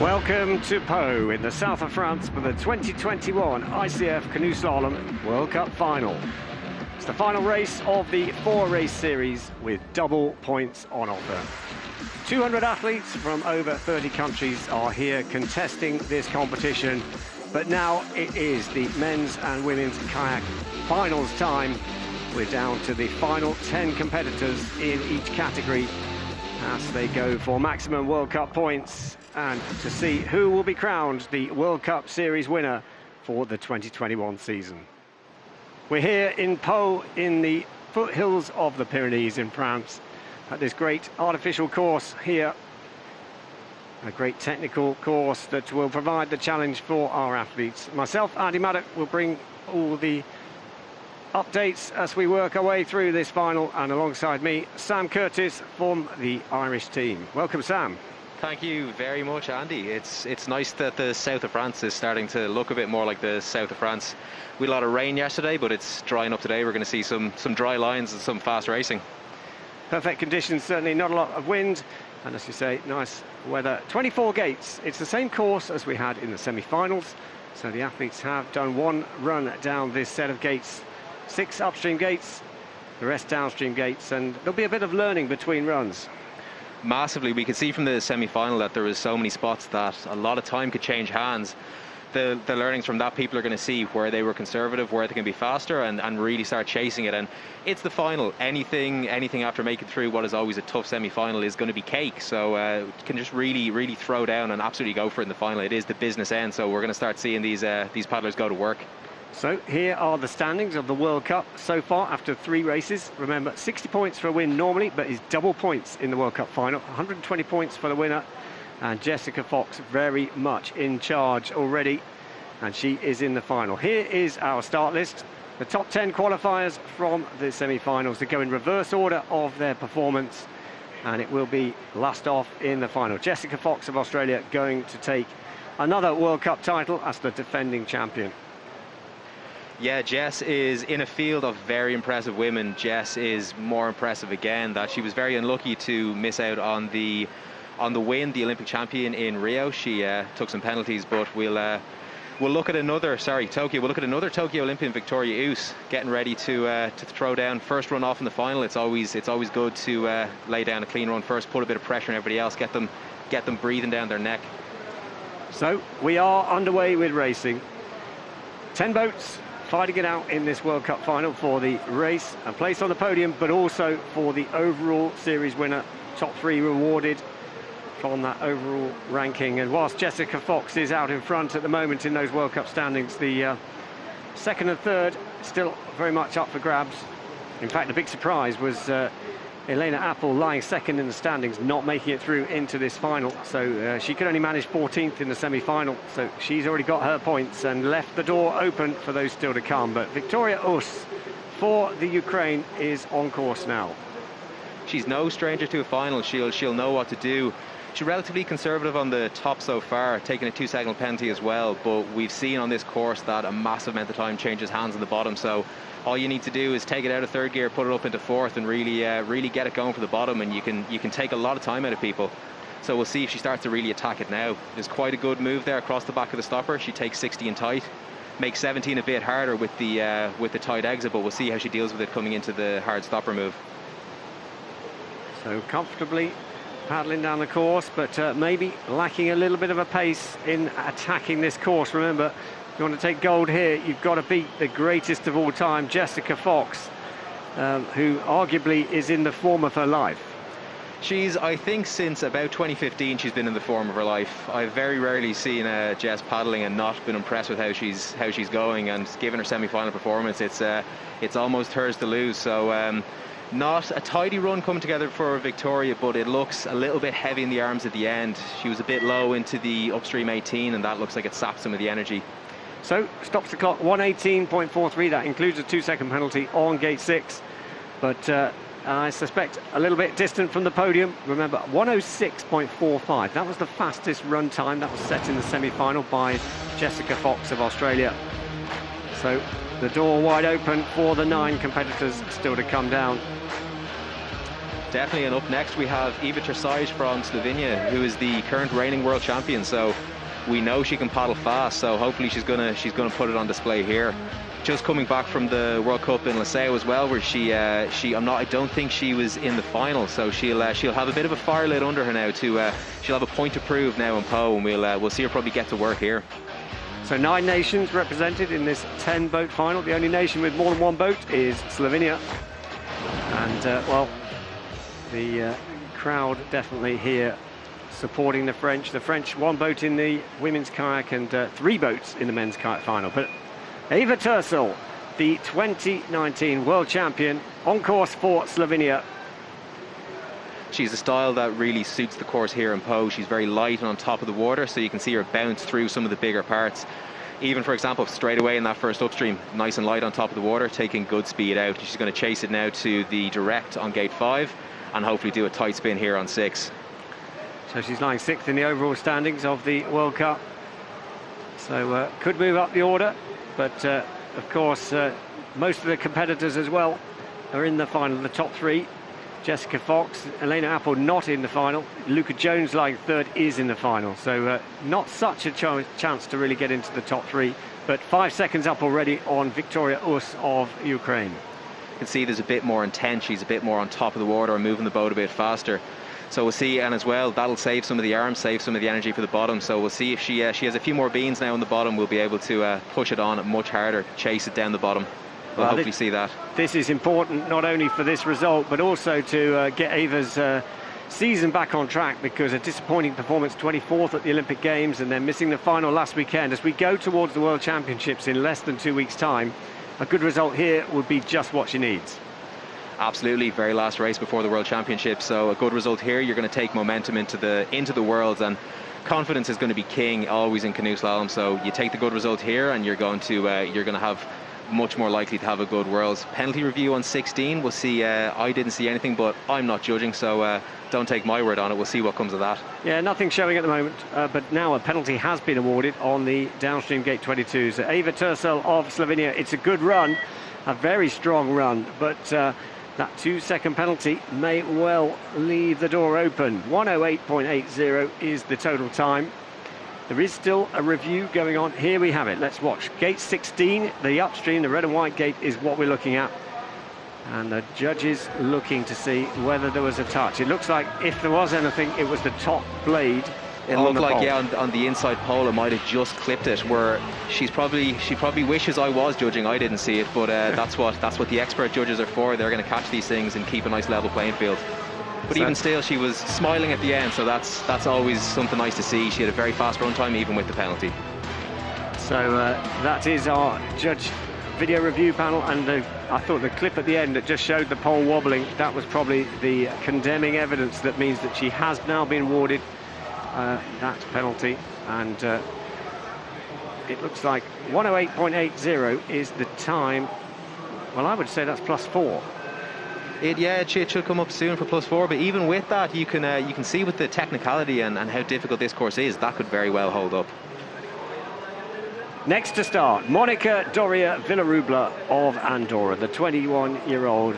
Welcome to Pau in the south of France for the 2021 ICF Canoe Slalom World Cup Final. It's the final race of the 4-race series with double points on offer. 200 athletes from over 30 countries are here contesting this competition, but now it is the men's and women's kayak finals time. We're down to the final 10 competitors in each category as they go for maximum World Cup points and to see who will be crowned the World Cup Series winner for the 2021 season. We're here in Pau in the foothills of the Pyrenees in France at this great artificial course here. A great technical course that will provide the challenge for our athletes. Myself, Andy Maddock, will bring all the updates as we work our way through this final, and alongside me, Sam Curtis from the Irish team. Welcome, Sam. Thank you very much, Andy. It's nice that the south of France is starting to look a bit more like the south of France. We had a lot of rain yesterday, but it's drying up today. We're going to see some dry lines and some fast racing. Perfect conditions, certainly not a lot of wind, and as you say, nice weather. 24 gates. It's the same course as we had in the semi-finals, so the athletes have done one run down this set of gates. 6 upstream gates, the rest downstream gates, and there'll be a bit of learning between runs. Massively. We could see from the semi-final that there was so many spots that a lot of time could change hands. The learnings from that, people are going to see where they were conservative, where they can be faster, and really start chasing it. And it's the final. Anything after making through what is always a tough semi-final is going to be cake. So you can just really throw down and absolutely go for it in the final. It is the business end, so we're going to start seeing these paddlers go to work. So here are the standings of the World Cup so far after 3 races. Remember, 60 points for a win normally, but is double points in the World Cup final. 120 points for the winner, and Jessica Fox very much in charge already, and she is in the final. Here is our start list. The top 10 qualifiers from the semi-finals to go in reverse order of their performance, and it will be last off in the final. Jessica Fox of Australia going to take another World Cup title as the defending champion. Yeah, Jess is in a field of very impressive women. Jess is more impressive again, that she was very unlucky to miss out on the win, the Olympic champion in Rio. She took some penalties, but we'll look at another Tokyo. We'll look at another Tokyo Olympian, Victoria Oos, getting ready to throw down first run off in the final. It's always good to lay down a clean run first, put a bit of pressure on everybody else, get them breathing down their neck. So we are underway with racing. 10 boats fighting it out in this World Cup final for the race, a place on the podium, but also for the overall series winner. Top 3 rewarded from that overall ranking. And whilst Jessica Fox is out in front at the moment in those World Cup standings, the second and third still very much up for grabs. In fact, the big surprise was Elena Apple lying second in the standings, not making it through into this final. So she could only manage 14th in the semi-final. So she's already got her points and left the door open for those still to come. But Victoria Oos for the Ukraine is on course now. She's no stranger to a final. She'll know what to do. She's relatively conservative on the top so far, taking a 2-second penalty as well. But we've seen on this course that a massive amount of time changes hands on the bottom. So all you need to do is take it out of third gear, put it up into fourth, and really get it going for the bottom, and you can take a lot of time out of people. So we'll see if she starts to really attack it now. There's quite a good move there across the back of the stopper. She takes 60 in tight, makes 17 a bit harder with the tight exit, but we'll see how she deals with it coming into the hard stopper move. So comfortably paddling down the course, but maybe lacking a little bit of a pace in attacking this course. Remember, if you want to take gold here, you've got to beat the greatest of all time, Jessica Fox, who arguably is in the form of her life. She's, I think, since about 2015, she's been in the form of her life. I've very rarely seen Jess paddling and not been impressed with how she's going, and given her semi-final performance, it's almost hers to lose. So not a tidy run coming together for Victoria, but it looks a little bit heavy in the arms at the end. She was a bit low into the upstream 18, and that looks like it sapped some of the energy. So stops the clock, 1:18.43. That includes a 2-second penalty on gate 6, but I suspect a little bit distant from the podium. Remember, 1:06.45. That was the fastest run time that was set in the semi-final by Jessica Fox of Australia. So the door wide open for the 9 competitors still to come down. Definitely, and up next we have Eva Tersaj from Slovenia, who is the current reigning world champion. So we know she can paddle fast. So hopefully she's gonna put it on display here. Just coming back from the World Cup in Lascaux as well, where I don't think she was in the final. So she'll have a bit of a fire lit under her now. She'll have a point to prove now in Po, and we'll see her probably get to work here. So 9 nations represented in this 10-boat final. The only nation with more than 1 boat is Slovenia. And, well, the crowd definitely here supporting the French. The French 1 boat in the women's kayak and 3 boats in the men's kayak final. But Eva Tersaj, the 2019 world champion, on course for Slovenia. She's a style that really suits the course here in Po. She's very light and on top of the water, so you can see her bounce through some of the bigger parts. Even, for example, straight away in that first upstream, nice and light on top of the water, taking good speed out. She's going to chase it now to the direct on gate 5 and hopefully do a tight spin here on 6. So she's lying 6th in the overall standings of the World Cup. So could move up the order, but of course most of the competitors as well are in the final, the top 3. Jessica Fox, Elena Apple not in the final. Luca Jones lying 3rd is in the final. So not such a chance to really get into the top 3, but 5 seconds up already on Victoria Us of Ukraine. You can see there's a bit more intent. She's a bit more on top of the water and moving the boat a bit faster. So we'll see, and as well, that'll save some of the arms, save some of the energy for the bottom. So we'll see if she has a few more beans now on the bottom. We'll be able to push it on much harder, chase it down the bottom. We'll hopefully see that. This is important not only for this result, but also to get Eva's season back on track, because a disappointing performance, 24th at the Olympic Games, and then missing the final last weekend. As we go towards the World Championships in less than 2 weeks' time, a good result here would be just what she needs. Absolutely, very last race before the World Championship. So a good result here, you're going to take momentum into the Worlds, and confidence is going to be king always in canoe slalom. So you take the good result here, and you're going to have much more likely to have a good Worlds. Penalty review on 16. We'll see. I didn't see anything, but I'm not judging, so don't take my word on it. We'll see what comes of that. Yeah, nothing showing at the moment, but now a penalty has been awarded on the downstream gate 22. So Eva Tersaj of Slovenia, it's a good run, a very strong run, but that 2-second penalty may well leave the door open. 1:08.80 is the total time. There is still a review going on. Here we have it. Let's watch. Gate 16, the upstream, the red and white gate is what we're looking at. And the judges looking to see whether there was a touch. It looks like if there was anything, it was the top blade. It looked like, yeah, on the inside pole, it might have just clipped it. Where she probably wishes I was judging. I didn't see it, but that's what the expert judges are for. They're going to catch these things and keep a nice level playing field. But even still, she was smiling at the end, so that's always something nice to see. She had a very fast run time, even with the penalty. So that is our judge video review panel, and I thought the clip at the end that just showed the pole wobbling, that was probably the condemning evidence that means that she has now been awarded that penalty, and it looks like 1:08.80 is the time. Well, I would say that's +4. It should come up soon for +4, but even with that, you can see with the technicality and how difficult this course is, that could very well hold up. Next to start, Monica Doria Villarubla of Andorra, the 21-year-old.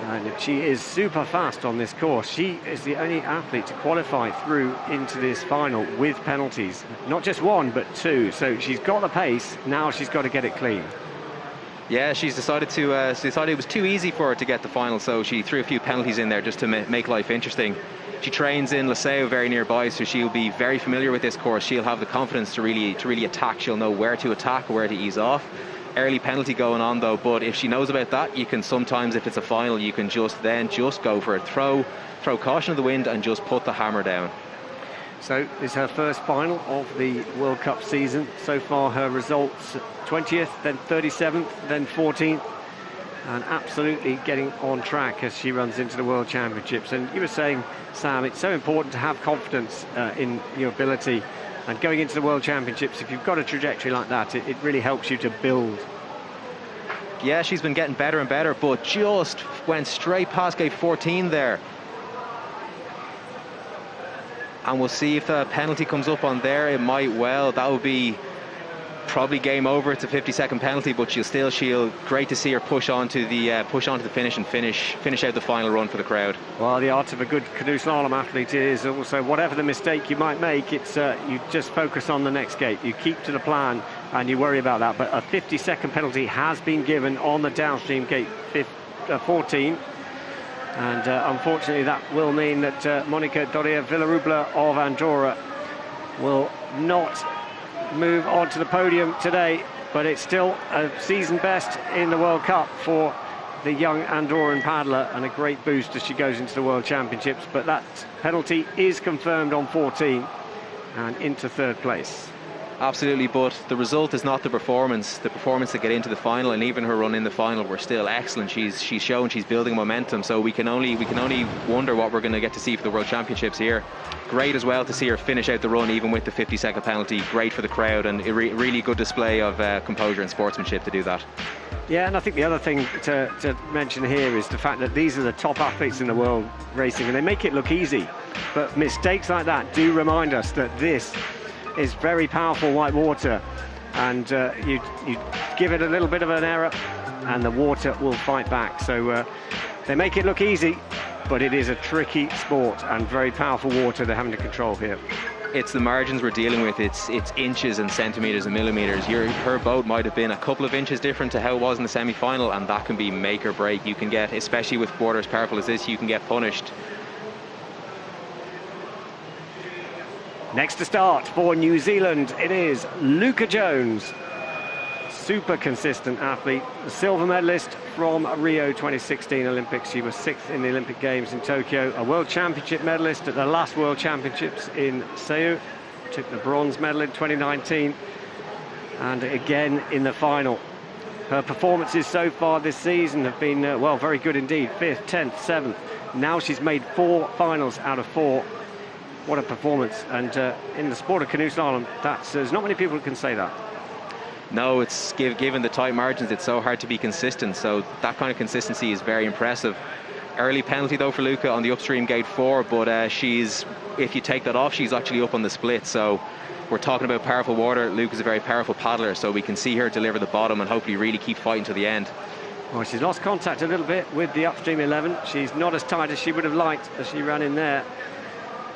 And she is super fast on this course. She is the only athlete to qualify through into this final with penalties. Not just 1, but 2. So she's got the pace. Now she's got to get it clean. Yeah, she's decided it was too easy for her to get the final, so she threw a few penalties in there just to make life interesting. She trains in Lascaux very nearby, so she'll be very familiar with this course. She'll have the confidence to really attack. She'll know where to attack or where to ease off. Early penalty going on though, but if she knows about that, you can sometimes, if it's a final, you can just go for it. Throw caution to the wind and just put the hammer down. So this is her first final of the World Cup season. So far her results 20th, then 37th, then 14th, and absolutely getting on track as she runs into the World Championships. And you were saying, Sam, it's so important to have confidence in your ability, and going into the World Championships, if you've got a trajectory like that, it really helps you to build. Yeah, she's been getting better and better, but just went straight past gate 14 there. And we'll see if the penalty comes up on there. It might well. That probably game over. It's a 50-second penalty, but she'll great to see her push on to the finish and finish out the final run for the crowd. Well, the art of a good canoe slalom athlete is also, whatever the mistake you might make, it's you just focus on the next gate. You keep to the plan and you worry about that. But a 50-second penalty has been given on the downstream gate 14. And unfortunately, that will mean that Monica Doria Villarubla of Andorra will not move on to the podium today, but it's still a season best in the World Cup for the young Andorran paddler, and a great boost as she goes into the World Championships. But that penalty is confirmed on 14 and into third place. Absolutely, but the result is not the performance. The performance to get into the final, and even her run in the final, were still excellent. She's shown she's building momentum, so we can only wonder what we're going to get to see for the World Championships here. Great as well to see her finish out the run even with the 50-second penalty. Great for the crowd, and a really good display of composure and sportsmanship to do that. Yeah, and I think the other thing to mention here is the fact that these are the top athletes in the world racing, and they make it look easy. But mistakes like that do remind us that this is very powerful white water, and you give it a little bit of an error and the water will fight back. So they make it look easy, but it is a tricky sport and very powerful water they're having to control here. It's the margins we're dealing with. It's inches and centimeters and millimeters. Her boat might have been a couple of inches different to how it was in the semi-final, and that can be make or break. You can get, especially with water as powerful as this, you can get punished. Next to start for New Zealand, it is Luca Jones. Super consistent athlete, a silver medalist from Rio 2016 Olympics. She was 6th in the Olympic Games in Tokyo, a World Championship medalist at the last World Championships in Seoul, took the bronze medal in 2019, and again in the final. Her performances so far this season have been, well, very good indeed. 5th, 10th, 7th. Now she's made 4 finals out of 4. What a performance. And in the sport of canoe slalom, there's not many people who can say that. No, it's given the tight margins, it's so hard to be consistent. So that kind of consistency is very impressive. Early penalty though for Luca on the upstream gate 4, but if you take that off, she's actually up on the split. So we're talking about powerful water. Luca's a very powerful paddler, so we can see her deliver the bottom and hopefully really keep fighting to the end. Well, she's lost contact a little bit with the upstream 11. She's not as tight as she would have liked as she ran in there.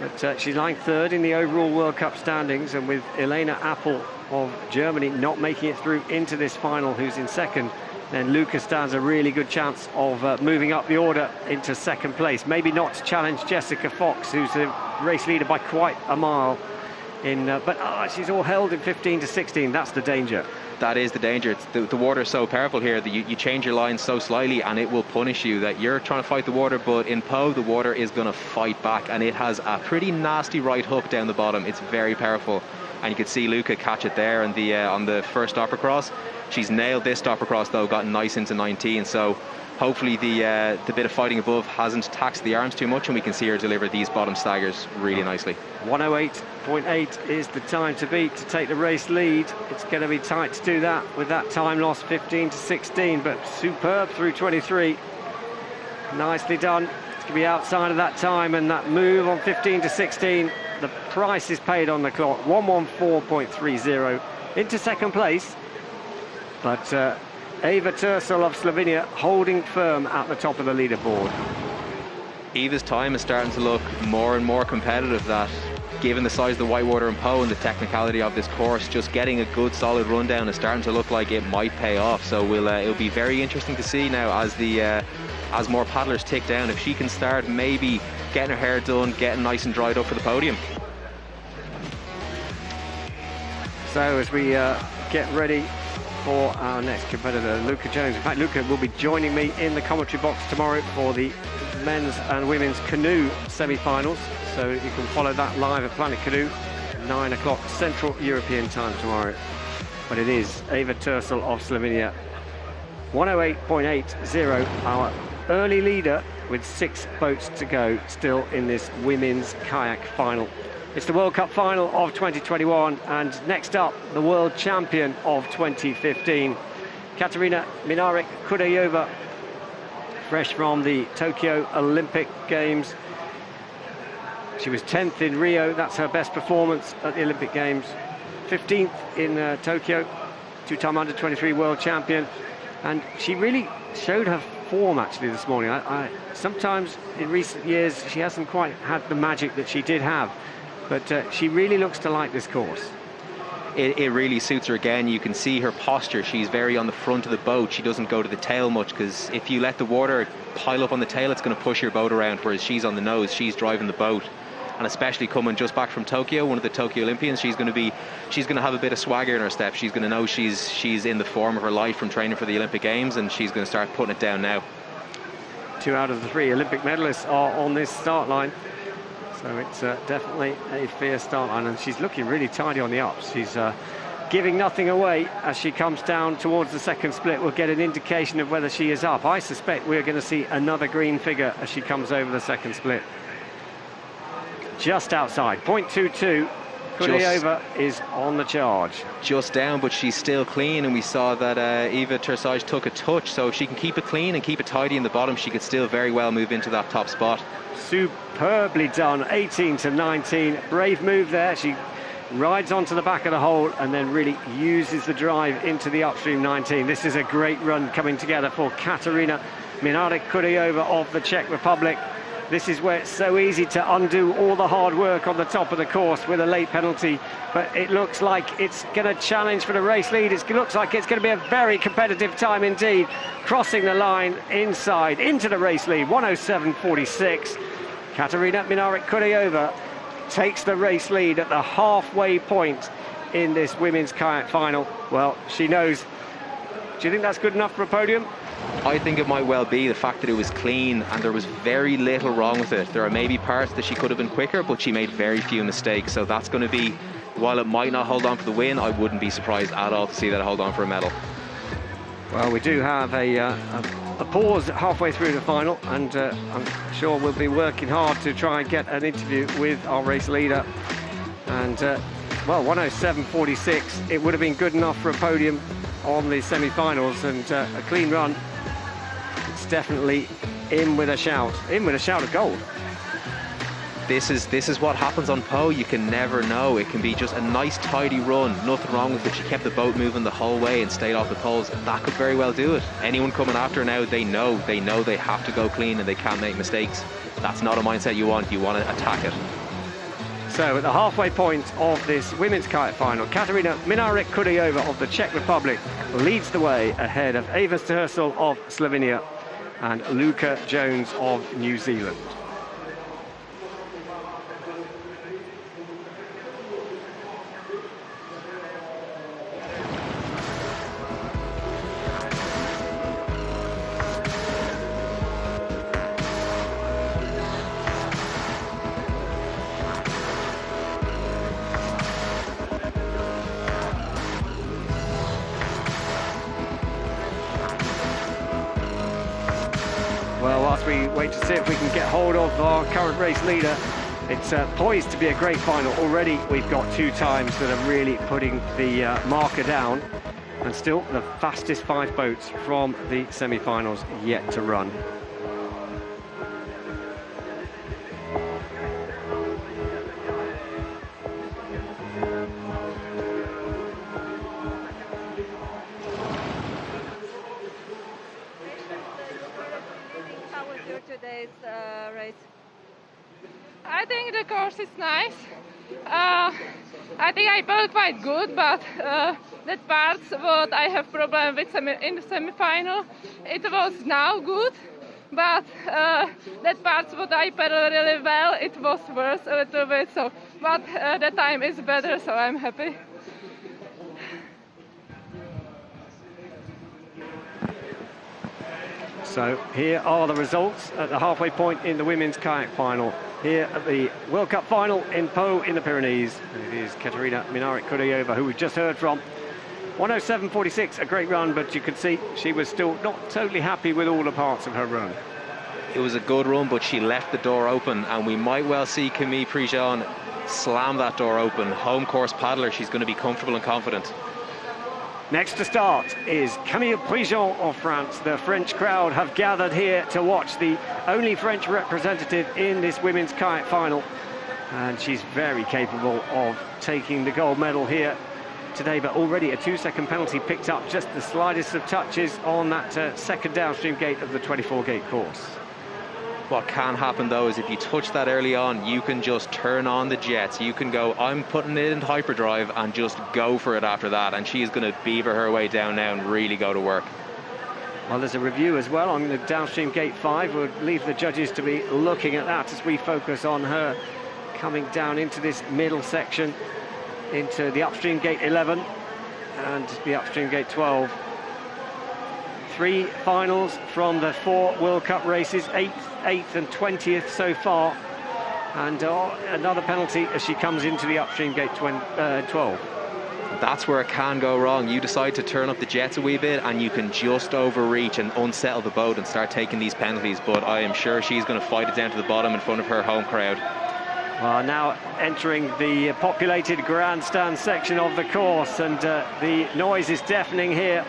But she's lying 3rd in the overall World Cup standings, and with Elena Appel of Germany not making it through into this final, who's in 2nd, then Luca stands a really good chance of moving up the order into 2nd place. Maybe not to challenge Jessica Fox, who's the race leader by quite a mile. But she's all held in 15 to 16. That's the danger. That is the danger. The water is so powerful here that you change your line so slightly and it will punish you. That you're trying to fight the water, but in Pau the water is going to fight back, and it has a pretty nasty right hook down the bottom. It's very powerful, and you could see Luca catch it there on the first stop across. She's nailed this stop across though, gotten nice into 19. So hopefully the bit of fighting above hasn't taxed the arms too much, and we can see her deliver these bottom staggers really nicely. 1:08.8 is the time to beat to take the race lead. It's going to be tight to do that with that time loss, 15 to 16, but superb through 23. Nicely done. It's going to be outside of that time, and that move on 15 to 16, the price is paid on the clock. 1:14.30 into 2nd place, but Eva Tersel of Slovenia holding firm at the top of the leaderboard. Eva's time is starting to look more and more competitive. That, given the size of the whitewater in Pau and the technicality of this course, just getting a good solid rundown is starting to look like it might pay off. So it'll be very interesting to see now as more paddlers tick down, if she can start maybe getting her hair done, getting nice and dried up for the podium. So as we get ready for our next competitor, Luca Jones. In fact, Luca will be joining me in the commentary box tomorrow for the men's and women's canoe semi-finals. So you can follow that live at Planet Canoe, 9 o'clock Central European time tomorrow. But it is Eva Tersel of Slovenia. 1:08.80, our early leader with 6 boats to go still in this women's kayak final. It's the World Cup final of 2021, and next up, the world champion of 2015, Katerina Minarek-Kudayova, fresh from the Tokyo Olympic Games. She was 10th in Rio, that's her best performance at the Olympic Games. 15th in Tokyo, two-time under-23 world champion, and she really showed her form actually this morning. Sometimes in recent years she hasn't quite had the magic that she did have, but she really looks to like this course. It really suits her again. You can see her posture. She's very on the front of the boat. She doesn't go to the tail much, because if you let the water pile up on the tail, it's going to push your boat around, whereas she's on the nose. She's driving the boat. And especially coming just back from Tokyo, one of the Tokyo Olympians, she's going to have a bit of swagger in her step. She's going to know she's in the form of her life from training for the Olympic Games, and she's going to start putting it down now. 2 out of the 3 Olympic medalists are on this start line. So it's definitely a fierce start line, and she's looking really tidy on the ups. She's giving nothing away as she comes down towards the second split. We'll get an indication of whether she is up. I suspect we're going to see another green figure as she comes over the second split. Just outside, 0.22. Kuryeva is on the charge. Just down, but she's still clean, and we saw that Eva Tersage took a touch, so if she can keep it clean and keep it tidy in the bottom, she could still very well move into that top spot. Superbly done, 18 to 19. Brave move there. She rides onto the back of the hole and then really uses the drive into the upstream 19. This is a great run coming together for Katarina Mlynarczyk-Kuryeva of the Czech Republic. This is where it's so easy to undo all the hard work on the top of the course with a late penalty, but it looks like it's going to challenge for the race lead. It looks like it's going to be a very competitive time indeed. Crossing the line inside into the race lead, 1:07.46. Katarina Mlynarczyk-Kuryeva takes the race lead at the halfway point in this women's kayak final. Well, she knows. Do you think that's good enough for a podium? I think it might well be. The fact that it was clean and there was very little wrong with it. There are maybe parts that she could have been quicker, but she made very few mistakes. So that's going to be, while it might not hold on for the win, I wouldn't be surprised at all to see that hold on for a medal. Well, we do have a pause halfway through the final, and I'm sure we'll be working hard to try and get an interview with our race leader. And well, 1:07.46, it would have been good enough for a podium on the semi-finals, and a clean run. It's definitely in with a shout of gold. This is what happens on Po. You can never know. It can be just a nice tidy run, nothing wrong with it. She kept the boat moving the whole way and stayed off the poles. That could very well do it. Anyone coming after her now, they know they have to go clean and they can't make mistakes. That's not a mindset you want to attack it. So at the halfway point of this women's kayak final, Katarina Mlynarczyk-Kuryeva of the Czech Republic leads the way ahead of Eva Stersel of Slovenia and Luca Jones of New Zealand. Well, whilst we wait to see if we can get hold of our current race leader, it's poised to be a great final. Already we've got 2 times that are really putting the marker down, and still the fastest 5 boats from the semi-finals yet to run. Today's race? I think the course is nice. I think I felt quite good, but that parts what I have problem with in the semi-final, it was now good, but that parts what I pedal really well, it was worse a little bit. So, but the time is better, so I'm happy. So here are the results at the halfway point in the women's kayak final. Here at the World Cup final in Po in the Pyrenees. And it is Katarina Mlynarczyk-Kuryeva, who we've just heard from. 1:07.46, a great run, but you could see she was still not totally happy with all the parts of her run. It was a good run, but she left the door open, and we might well see Camille Prigent slam that door open. Home course paddler, she's going to be comfortable and confident. Next to start is Camille Prigent of France. The French crowd have gathered here to watch the only French representative in this women's kayak final. And she's very capable of taking the gold medal here today, but already a 2-second penalty picked up, just the slightest of touches on that second downstream gate of the 24-gate course. What can happen though is if you touch that early on, you can just turn on the jets. You can go, I'm putting it into hyperdrive, and just go for it after that. And she's going to beaver her way down now and really go to work. Well, there's a review as well on the downstream gate 5. We'll leave the judges to be looking at that as we focus on her coming down into this middle section, into the upstream gate 11 and the upstream gate 12. 3 finals from the 4 World Cup races, 8th and 20th so far, and another penalty as she comes into the upstream gate 12. That's where it can go wrong. You decide to turn up the jets a wee bit and you can just overreach and unsettle the boat and start taking these penalties, but I am sure she's going to fight it down to the bottom in front of her home crowd. Well, now entering the populated grandstand section of the course, and the noise is deafening here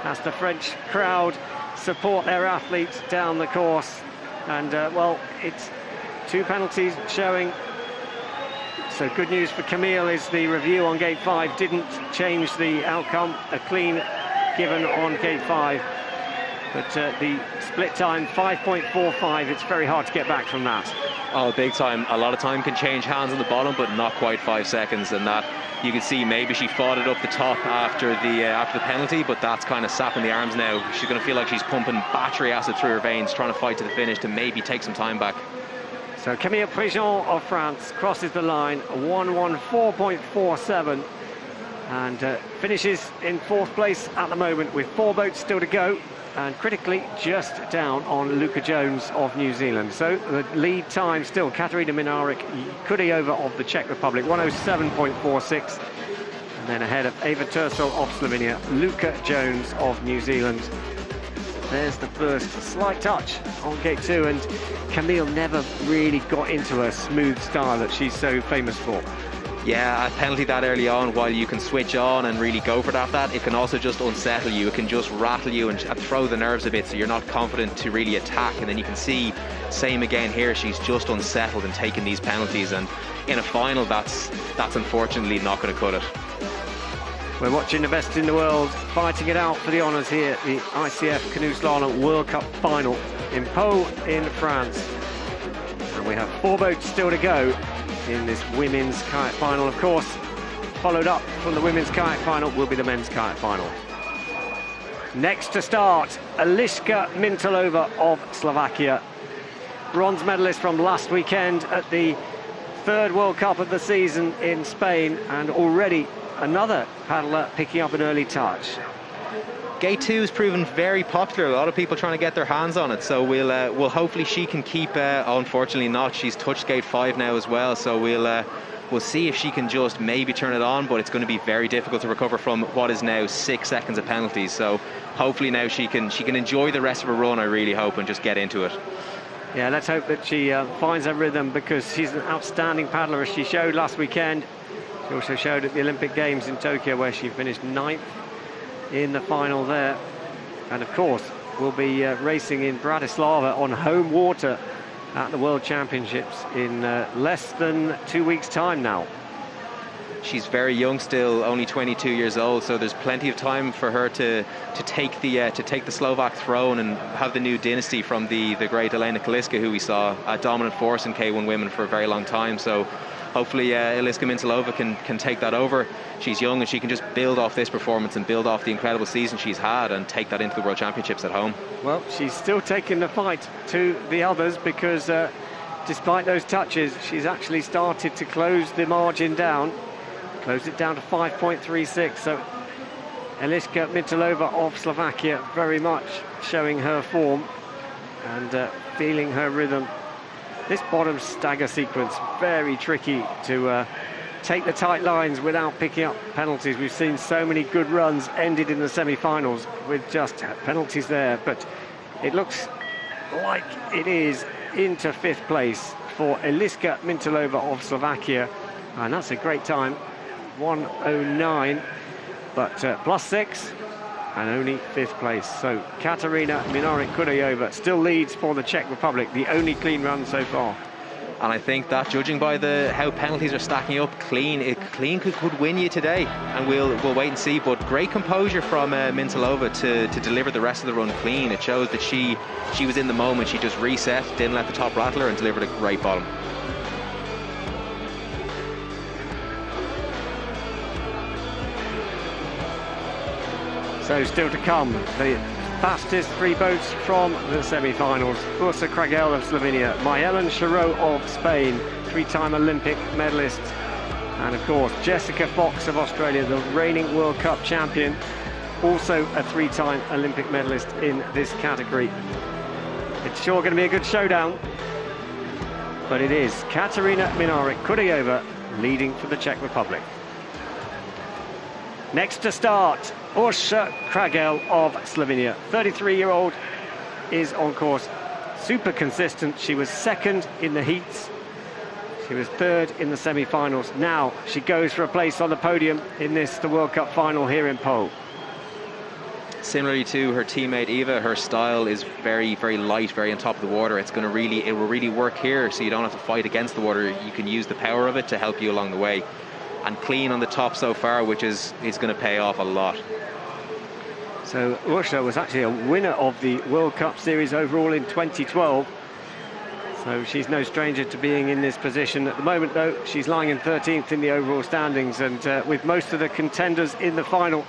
as the French crowd support their athletes down the course. And well, it's 2 penalties showing. So good news for Camille is the review on gate 5 didn't change the outcome. A clean given on gate 5, but the split time 5.45. It's very hard to get back from that. Oh, big time. A lot of time can change hands on the bottom, but not quite 5 seconds. And that you can see maybe she fought it up the top after the penalty, but that's kind of sapping the arms now. She's going to feel like she's pumping battery acid through her veins, trying to fight to the finish to maybe take some time back. So Camille Prigent of France crosses the line, 1:14.47, and finishes in 4th place at the moment with 4 boats still to go, and critically just down on Luca Jones of New Zealand. So the lead time still, Katarina Mlynarczyk-Kudayowa of the Czech Republic, 1:07.46, and then ahead of Eva Tersel of Slovenia, Luca Jones of New Zealand. There's the first slight touch on gate 2, and Camille never really got into her smooth style that she's so famous for. Yeah, a penalty that early on, while you can switch on and really go for that, it can also just unsettle you. It can just rattle you and throw the nerves a bit, so you're not confident to really attack. And then you can see, same again here, she's just unsettled and taking these penalties. And in a final, that's unfortunately not going to cut it. We're watching the best in the world fighting it out for the honours here at the ICF Canoe Slalom World Cup final in Pau in France. And we have 4 boats still to go in this women's kayak final. Of course, followed up from the women's kayak final will be the men's kayak final. Next to start, Eliška Mintalova of Slovakia, bronze medalist from last weekend at the 3rd World Cup of the season in Spain, and already another paddler picking up an early touch. Gate 2 has proven very popular. A lot of people trying to get their hands on it, so we'll hopefully she can keep. Unfortunately not. She's touched gate 5 now as well, so we'll see if she can just maybe turn it on, but it's going to be very difficult to recover from what is now 6 seconds of penalties. So hopefully now she can enjoy the rest of her run, I really hope, and just get into it. Yeah, let's hope that she finds her rhythm, because she's an outstanding paddler, as she showed last weekend. She also showed at the Olympic Games in Tokyo, where she finished 9th in the final there. And of course, we'll be racing in Bratislava on home water at the World Championships in less than 2 weeks' time now. She's very young still, only 22 years old, so there's plenty of time for her to take the Slovak throne and have the new dynasty from the great Elena Kaliska, who we saw a dominant force in K1 women for a very long time. So hopefully Eliška Mintalova can take that over. She's young and she can just build off this performance and build off the incredible season she's had and take that into the World Championships at home. Well, she's still taking the fight to the others, because despite those touches, she's actually started to close the margin down. Closed it down to 5.36, so Eliška Mintalova of Slovakia very much showing her form and feeling her rhythm. This bottom stagger sequence, very tricky to take the tight lines without picking up penalties. We've seen so many good runs ended in the semi-finals with just penalties there, but it looks like it is into 5th place for Eliška Mintalova of Slovakia, and that's a great time. 1:09, but +6 and only 5th place. So Katarina Mlynarczyk-Kudayowa still leads for the Czech Republic, the only clean run so far. And I think that, judging by how penalties are stacking up, clean could win you today. And we'll wait and see. But great composure from Mintalova to deliver the rest of the run clean. It shows that she was in the moment. She just reset, didn't let the top rattle her, and delivered a great bottom. So still to come, the fastest three boats from the semi-finals. Ursa Kragel of Slovenia, Mayelen Chirot of Spain, three-time Olympic medalist, and of course Jessica Fox of Australia, the reigning World Cup champion, also a three-time Olympic medalist in this category. It's sure going to be a good showdown, but it is Katarina Mlinarik-Kuryeva leading for the Czech Republic. Next to start, Ursa Kragel of Slovenia. 33-year-old is on course, super consistent. She was second in the heats. She was third in the semi-finals. Now she goes for a place on the podium in the World Cup final here in Po. Similarly to her teammate Eva, her style is very, very light, very on top of the water. It will really work here, so you don't have to fight against the water. You can use the power of it to help you along the way. And clean on the top so far, which is going to pay off a lot. So Ursa was actually a winner of the World Cup Series overall in 2012. So she's no stranger to being in this position. At the moment, though, she's lying in 13th in the overall standings, and with most of the contenders in the final,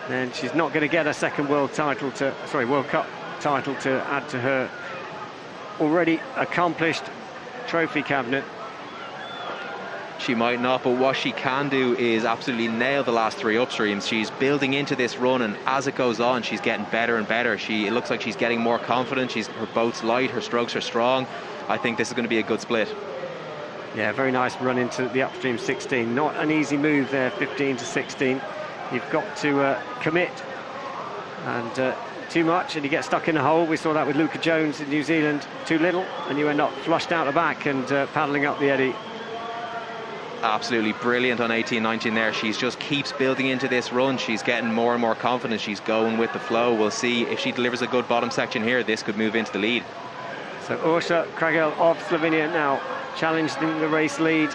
then she's not going to get a second World Cup title to add to her already accomplished trophy cabinet. She might not, but what she can do is absolutely nail the last three upstreams. She's building into this run, and as it goes on, she's getting better and better. It looks like she's getting more confident. Her boat's light, her strokes are strong. I think this is going to be a good split. Yeah, very nice run into the upstream 16. Not an easy move there, 15 to 16. You've got to commit, and too much, and you get stuck in a hole. We saw that with Luca Jones in New Zealand. Too little, and you end up flushed out the back and paddling up the eddy. Absolutely brilliant on 18-19 there. She just keeps building into this run. She's getting more and more confident. She's going with the flow. We'll see if she delivers a good bottom section here. This could move into the lead. So Ursa Kragel of Slovenia now challenged in the race lead.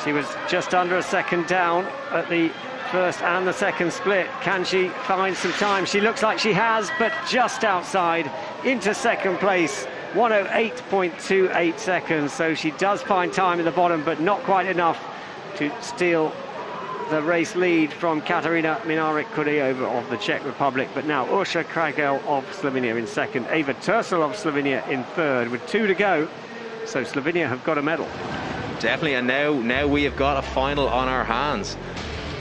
She was just under a second down at the first and the second split. Can she find some time? She looks like she has, but just outside into second place. 1:08.28 seconds, so she does find time in the bottom, but not quite enough to steal the race lead from Katarina Mlinarik-Kuryeva of the Czech Republic. But now Ursa Kragel of Slovenia in second, Eva Tersel of Slovenia in third, with 2 to go. So Slovenia have got a medal. Definitely, and now we have got a final on our hands.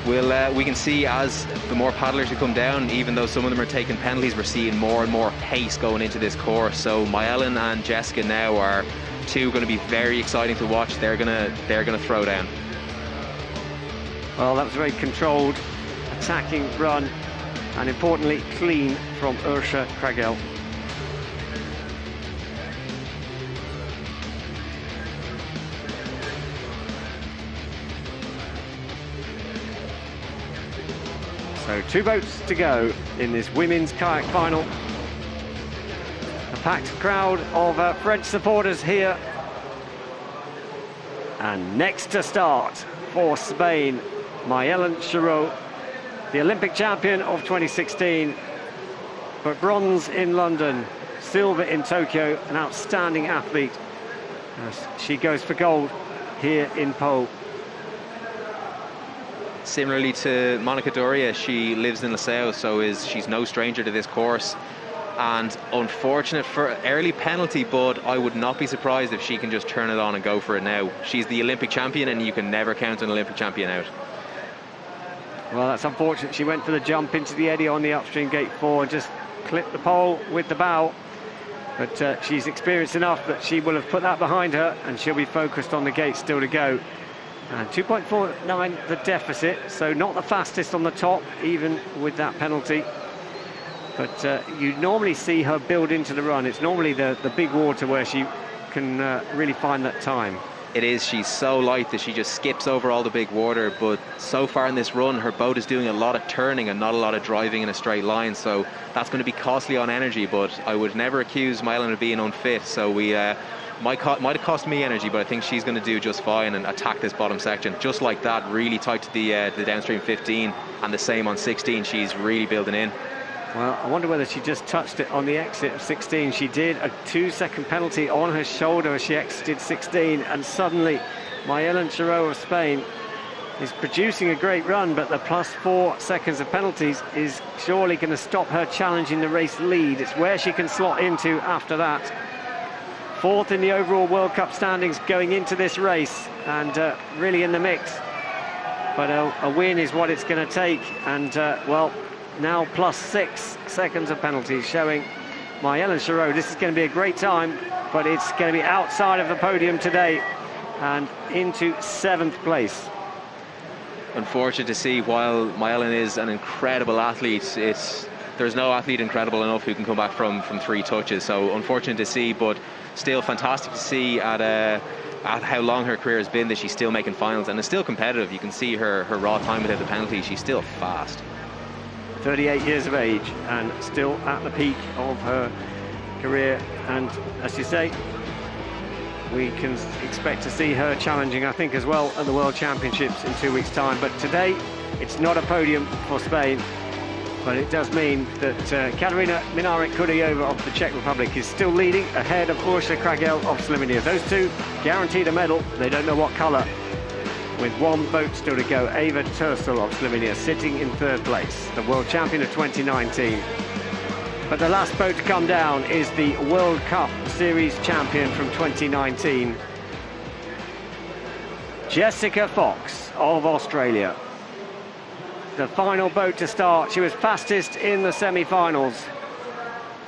We can see as the more paddlers who come down, even though some of them are taking penalties, we're seeing more and more pace going into this course. So Mayelen and Jessica now are two going to be very exciting to watch. They're gonna throw down. Well, that was a very controlled, attacking run, and importantly, clean from Ursa Kragel. So 2 boats to go in this women's kayak final. A packed crowd of French supporters here. And next to start for Spain, Mayelen Chirot, the Olympic champion of 2016, but bronze in London, silver in Tokyo, an outstanding athlete. She goes for gold here in Po. Similarly to Monica Doria, she lives in Liceo, so she's no stranger to this course. And unfortunate for early penalty, but I would not be surprised if she can just turn it on and go for it now. She's the Olympic champion, and you can never count an Olympic champion out. Well, that's unfortunate. She went for the jump into the eddy on the upstream gate 4 and just clipped the pole with the bow. But she's experienced enough that she will have put that behind her, and she'll be focused on the gate still to go. And 2.49 the deficit, so not the fastest on the top, even with that penalty. But you normally see her build into the run. It's normally the big water where she can really find that time. It is. She's so light that she just skips over all the big water, but so far in this run her boat is doing a lot of turning and not a lot of driving in a straight line, so that's going to be costly on energy. But I would never accuse Mylan of being unfit, so we might have cost me energy, but I think she's going to do just fine and attack this bottom section just like that, really tight to the downstream 15, and the same on 16. She's really building in. Well, I wonder whether she just touched it on the exit of 16. She did. A 2-second penalty on her shoulder as she exited 16, and suddenly Mylan Chirot of Spain is producing a great run, but the +4 seconds of penalties is surely going to stop her challenging the race lead. It's where she can slot into after that. 4th in the overall World Cup standings going into this race, and really in the mix. But a win is what it's going to take, and well, now +6 seconds of penalties, showing Mylan Chirot this is going to be a great time, but it's going to be outside of the podium today and into 7th place. Unfortunate to see. While Mylan is an incredible athlete, there's no athlete incredible enough who can come back from 3 touches, so unfortunate to see, but still fantastic to see at how long her career has been that she's still making finals and is still competitive. You can see her raw time without the penalty. She's still fast. 38 years of age and still at the peak of her career, and as you say, we can expect to see her challenging, I think, as well at the World Championships in 2 weeks' time. But today it's not a podium for Spain, but it does mean that Kateřina Mlynářek-Kudyjová of the Czech Republic is still leading ahead of Urša Kragel of Slovenia. Those two guaranteed a medal. They don't know what colour. With 1 boat still to go, Eva Tercel of Slovenia sitting in 3rd place, the world champion of 2019. But the last boat to come down is the World Cup Series champion from 2019, Jessica Fox of Australia. The final boat to start. She was fastest in the semi-finals.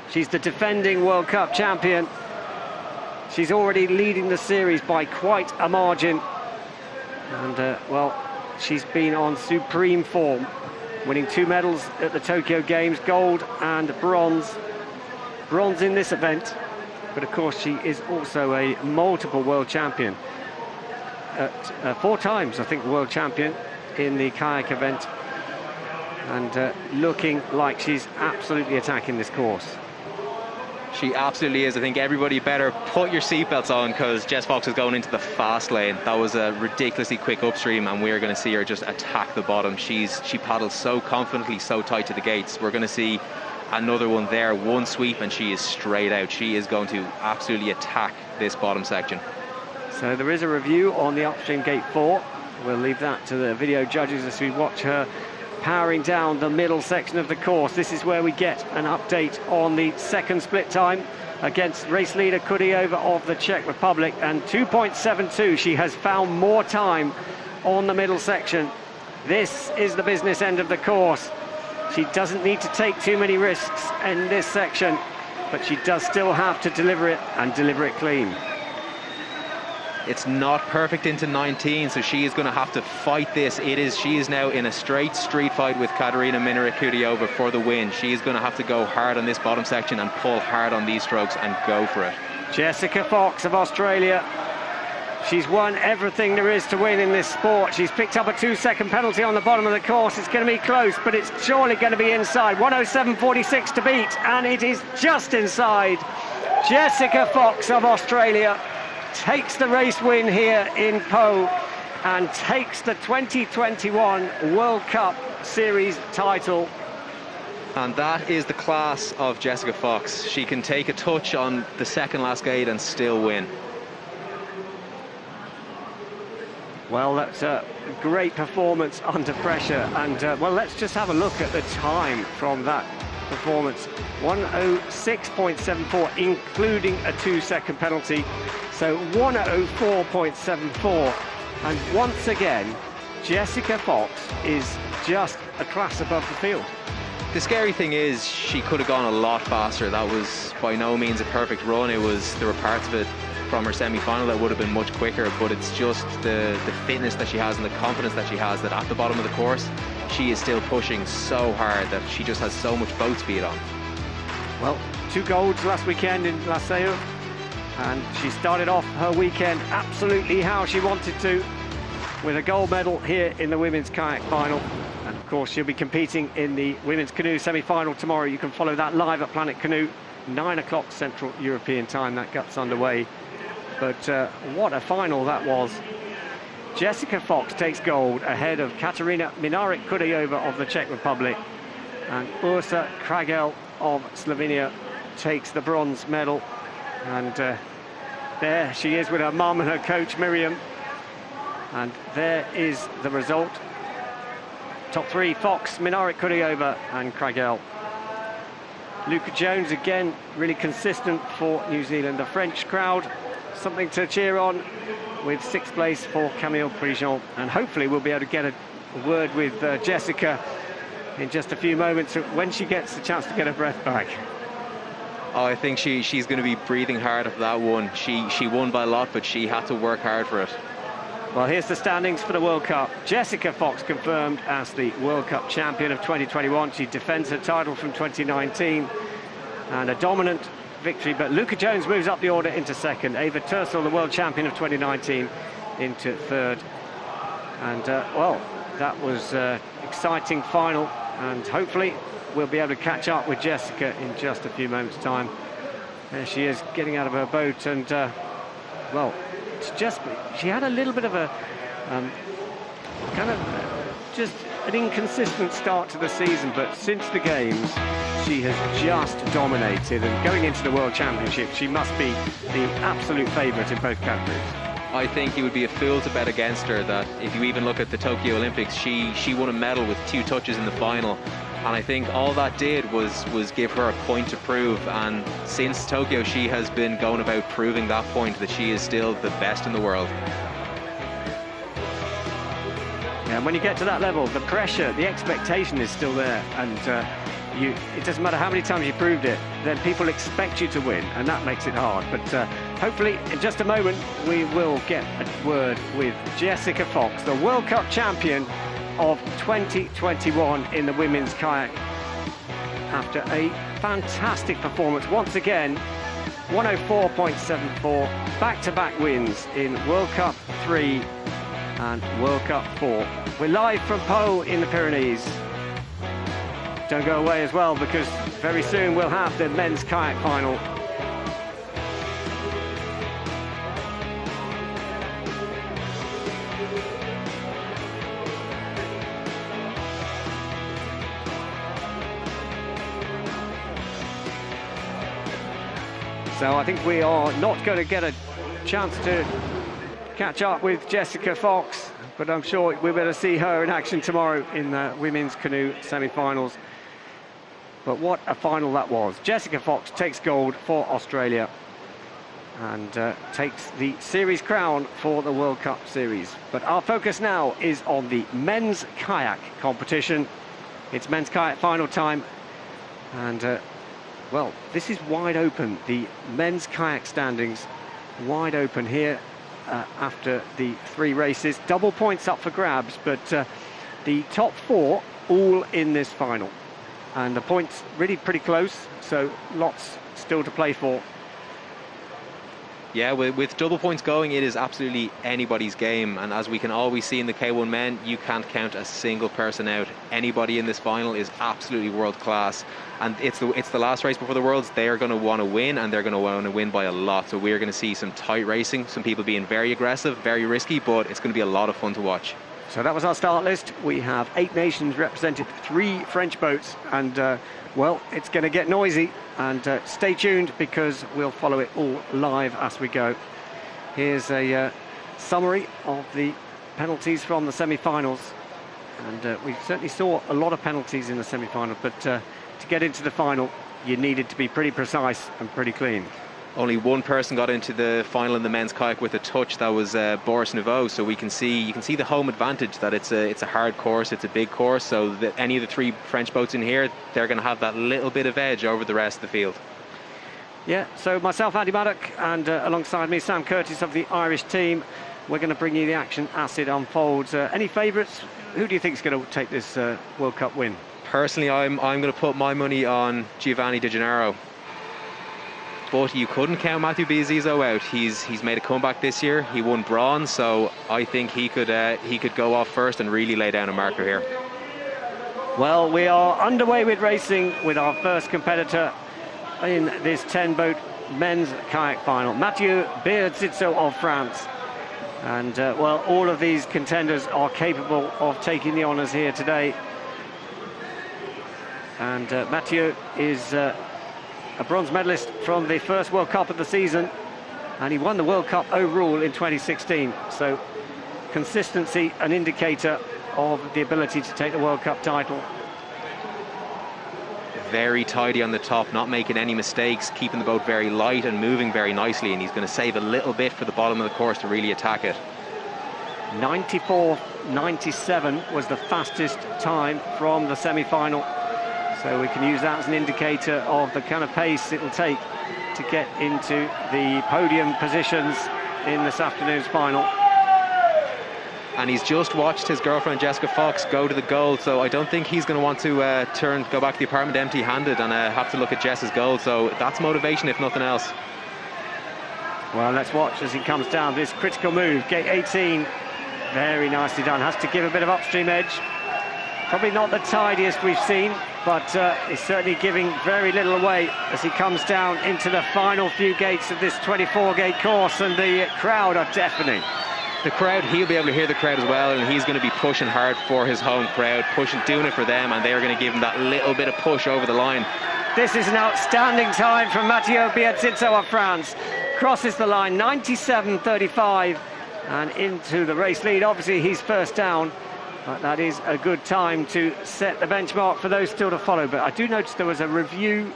She's the defending World Cup champion. She's already leading the series by quite a margin. And, well, she's been on supreme form, winning 2 medals at the Tokyo Games, gold and bronze. Bronze in this event, but of course she is also a multiple world champion. 4 times, I think, world champion in the kayak event. And looking like she's absolutely attacking this course. She absolutely is. I think everybody better put your seatbelts on, because Jess Fox is going into the fast lane. That was a ridiculously quick upstream, and we're going to see her just attack the bottom. She paddles so confidently, so tight to the gates. We're going to see another one there, 1 sweep, and she is straight out. She is going to absolutely attack this bottom section. So there is a review on the upstream gate 4. We'll leave that to the video judges as we watch her powering down the middle section of the course. This is where we get an update on the 2nd split time against race leader Kudyjová of the Czech Republic, and 2.72. She has found more time on the middle section. This is the business end of the course. She doesn't need to take too many risks in this section, but she does still have to deliver it, and deliver it clean. It's not perfect into 19, so she is going to have to fight this. She is now in a straight street fight with Kateřina Mlynářek-Kudyjová for the win. She is going to have to go hard on this bottom section and pull hard on these strokes and go for it. Jessica Fox of Australia. She's won everything there is to win in this sport. She's picked up a 2-second penalty on the bottom of the course. It's going to be close, but it's surely going to be inside. 1:07.46 to beat, and it is just inside. Jessica Fox of Australia takes the race win here in Pau and takes the 2021 World Cup Series title. And that is the class of Jessica Fox. She can take a touch on the 2nd last gate and still win. Well, that's a great performance under pressure, and well, let's just have a look at the time from that performance. 1:06.74, including a 2-second penalty, so 1:04.74. And once again, Jessica Fox is just a class above the field. The scary thing is she could have gone a lot faster. That was by no means a perfect run. There were parts of it from her semi-final that would have been much quicker, but it's just the fitness that she has and the confidence that she has, that at the bottom of the course she is still pushing so hard that she just has so much boat speed on. Well, 2 golds last weekend in La Seyure, and she started off her weekend absolutely how she wanted to, with a gold medal here in the women's kayak final. And of course she'll be competing in the women's canoe semi-final tomorrow. You can follow that live at Planet Canoe, 9 o'clock Central European time. That gets underway. But what a final that was. Jessica Fox takes gold ahead of Katarina Minarik-Kudajova of the Czech Republic, and Ursa Kragel of Slovenia takes the bronze medal. And there she is with her mum and her coach Miriam, and there is the result. Top three: Fox, Minarik-Kudajova and Kragel. Luca Jones again really consistent for New Zealand. The French crowd something to cheer on, with 6th place for Camille Prigent, and hopefully we'll be able to get a word with Jessica in just a few moments when she gets the chance to get her breath back. Oh, I think she's going to be breathing hard after that one. She won by a lot, but she had to work hard for it. Well, here's the standings for the World Cup. Jessica Fox confirmed as the World Cup champion of 2021. She defends her title from 2019, and a dominant victory, but Luca Jones moves up the order into second. Ava Tersel, the world champion of 2019, into third. And well, that was exciting final, and hopefully we'll be able to catch up with Jessica in just a few moments' time. There she is, getting out of her boat, and well, she had a little bit of a kind of just an inconsistent start to the season, but since the games she has just dominated, and going into the World Championship she must be the absolute favourite in both categories. I think you would be a fool to bet against her. That if you even look at the Tokyo Olympics, she won a medal with 2 touches in the final, and I think all that did was give her a point to prove. And since Tokyo she has been going about proving that point, that she is still the best in the world. Yeah, and when you get to that level, the pressure, the expectation is still there, and it doesn't matter how many times you proved it, then people expect you to win, and that makes it hard. But hopefully in just a moment we will get a word with Jessica Fox, the World Cup champion of 2021 in the women's kayak, after a fantastic performance once again. 104.74, back-to-back wins in World Cup 3 and World Cup 4. We're live from Pau in the Pyrenees. Don't go away as well, because very soon we'll have the men's kayak final. So I think we are not going to get a chance to catch up with Jessica Fox, but I'm sure we'll be able to see her in action tomorrow in the women's canoe semi-finals. But what a final that was. Jessica Fox takes gold for Australia and takes the series crown for the World Cup series. But our focus now is on the men's kayak competition. It's men's kayak final time, and well, this is wide open. The men's kayak standings wide open here after the 3 races. Double points up for grabs, but the top 4 all in this final. And the points really pretty close, so lots still to play for. Yeah, with double points going, it is absolutely anybody's game. And as we can always see in the K1 men, you can't count a single person out. Anybody in this final is absolutely world class. And it's the last race before the Worlds. They are going to want to win, and they're going to want to win by a lot. So we're going to see some tight racing, some people being very aggressive, very risky, but it's going to be a lot of fun to watch. So that was our start list. We have 8 nations represented, 3 French boats, and well, it's going to get noisy, and stay tuned because we'll follow it all live as we go. Here's a summary of the penalties from the semi-finals, and we certainly saw a lot of penalties in the semi-final, but to get into the final you needed to be pretty precise and pretty clean. Only one person got into the final in the men's kayak with a touch. That was Boris Nouveau. So you can see the home advantage, that it's a hard course, it's a big course. So that any of the 3 French boats in here, they're going to have that little bit of edge over the rest of the field. Yeah. So myself, Andy Maddock, and alongside me, Sam Curtis of the Irish team, we're going to bring you the action as it unfolds. Any favourites? Who do you think is going to take this World Cup win? Personally, I'm going to put my money on Giovanni De Gennaro. but you couldn't count Matthew Biazizo out. He's made a comeback this year. He won bronze, so I think he could go off first and really lay down a marker here. Well, we are underway with racing with our first competitor in this 10-boat men's kayak final, Mathieu Biazizo of France. And, well, all of these contenders are capable of taking the honours here today. And Mathieu is a bronze medalist from the first World Cup of the season, and he won the World Cup overall in 2016. So consistency, an indicator of the ability to take the World Cup title. Very tidy on the top, not making any mistakes, keeping the boat very light and moving very nicely, and he's going to save a little bit for the bottom of the course to really attack it. 94.97 was the fastest time from the semi-final, so we can use that as an indicator of the kind of pace it will take to get into the podium positions in this afternoon's final. And he's just watched his girlfriend Jessica Fox go to the gold, so I don't think he's going to want to go back to the apartment empty-handed and have to look at Jess's gold. So that's motivation, if nothing else. Well, let's watch as he comes down this critical move. Gate 18, very nicely done. Has to give a bit of upstream edge. Probably not the tidiest we've seen, but he's certainly giving very little away as he comes down into the final few gates of this 24-gate course, and the crowd are deafening. The crowd, he'll be able to hear the crowd as well, and he's going to be pushing hard for his home crowd, doing it for them, and they're going to give him that little bit of push over the line. This is an outstanding time from Mathieu Biazizo of France. Crosses the line, 97.35, and into the race lead. Obviously, he's first down, but that is a good time to set the benchmark for those still to follow. But I do notice there was a review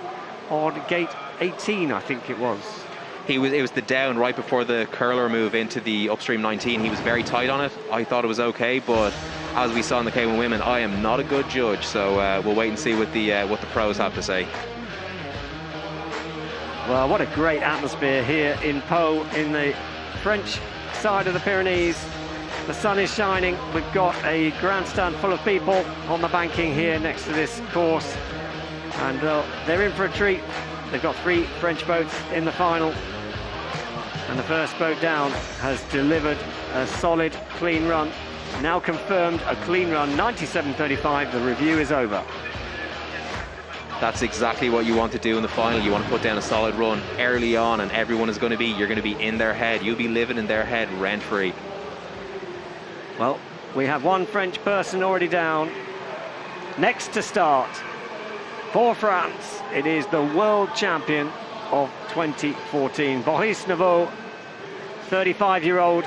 on gate 18, I think it was. It was the down right before the curler move into the upstream 19. He was very tight on it. I thought it was okay, but as we saw in the K1 women, I am not a good judge, so we'll wait and see what the pros have to say. Well, what a great atmosphere here in Pau, in the French side of the Pyrenees. The sun is shining. We've got a grandstand full of people on the banking here next to this course, and they're in for a treat. They've got 3 French boats in the final, and the first boat down has delivered a solid, clean run. Now confirmed a clean run, 97.35. The review is over. That's exactly what you want to do in the final. You want to put down a solid run early on, and everyone is going to be, you're going to be in their head. You'll be living in their head rent-free. Well, we have 1 French person already down. Next to start, for France, it is the world champion of 2014, Boris Neveu, 35-year-old,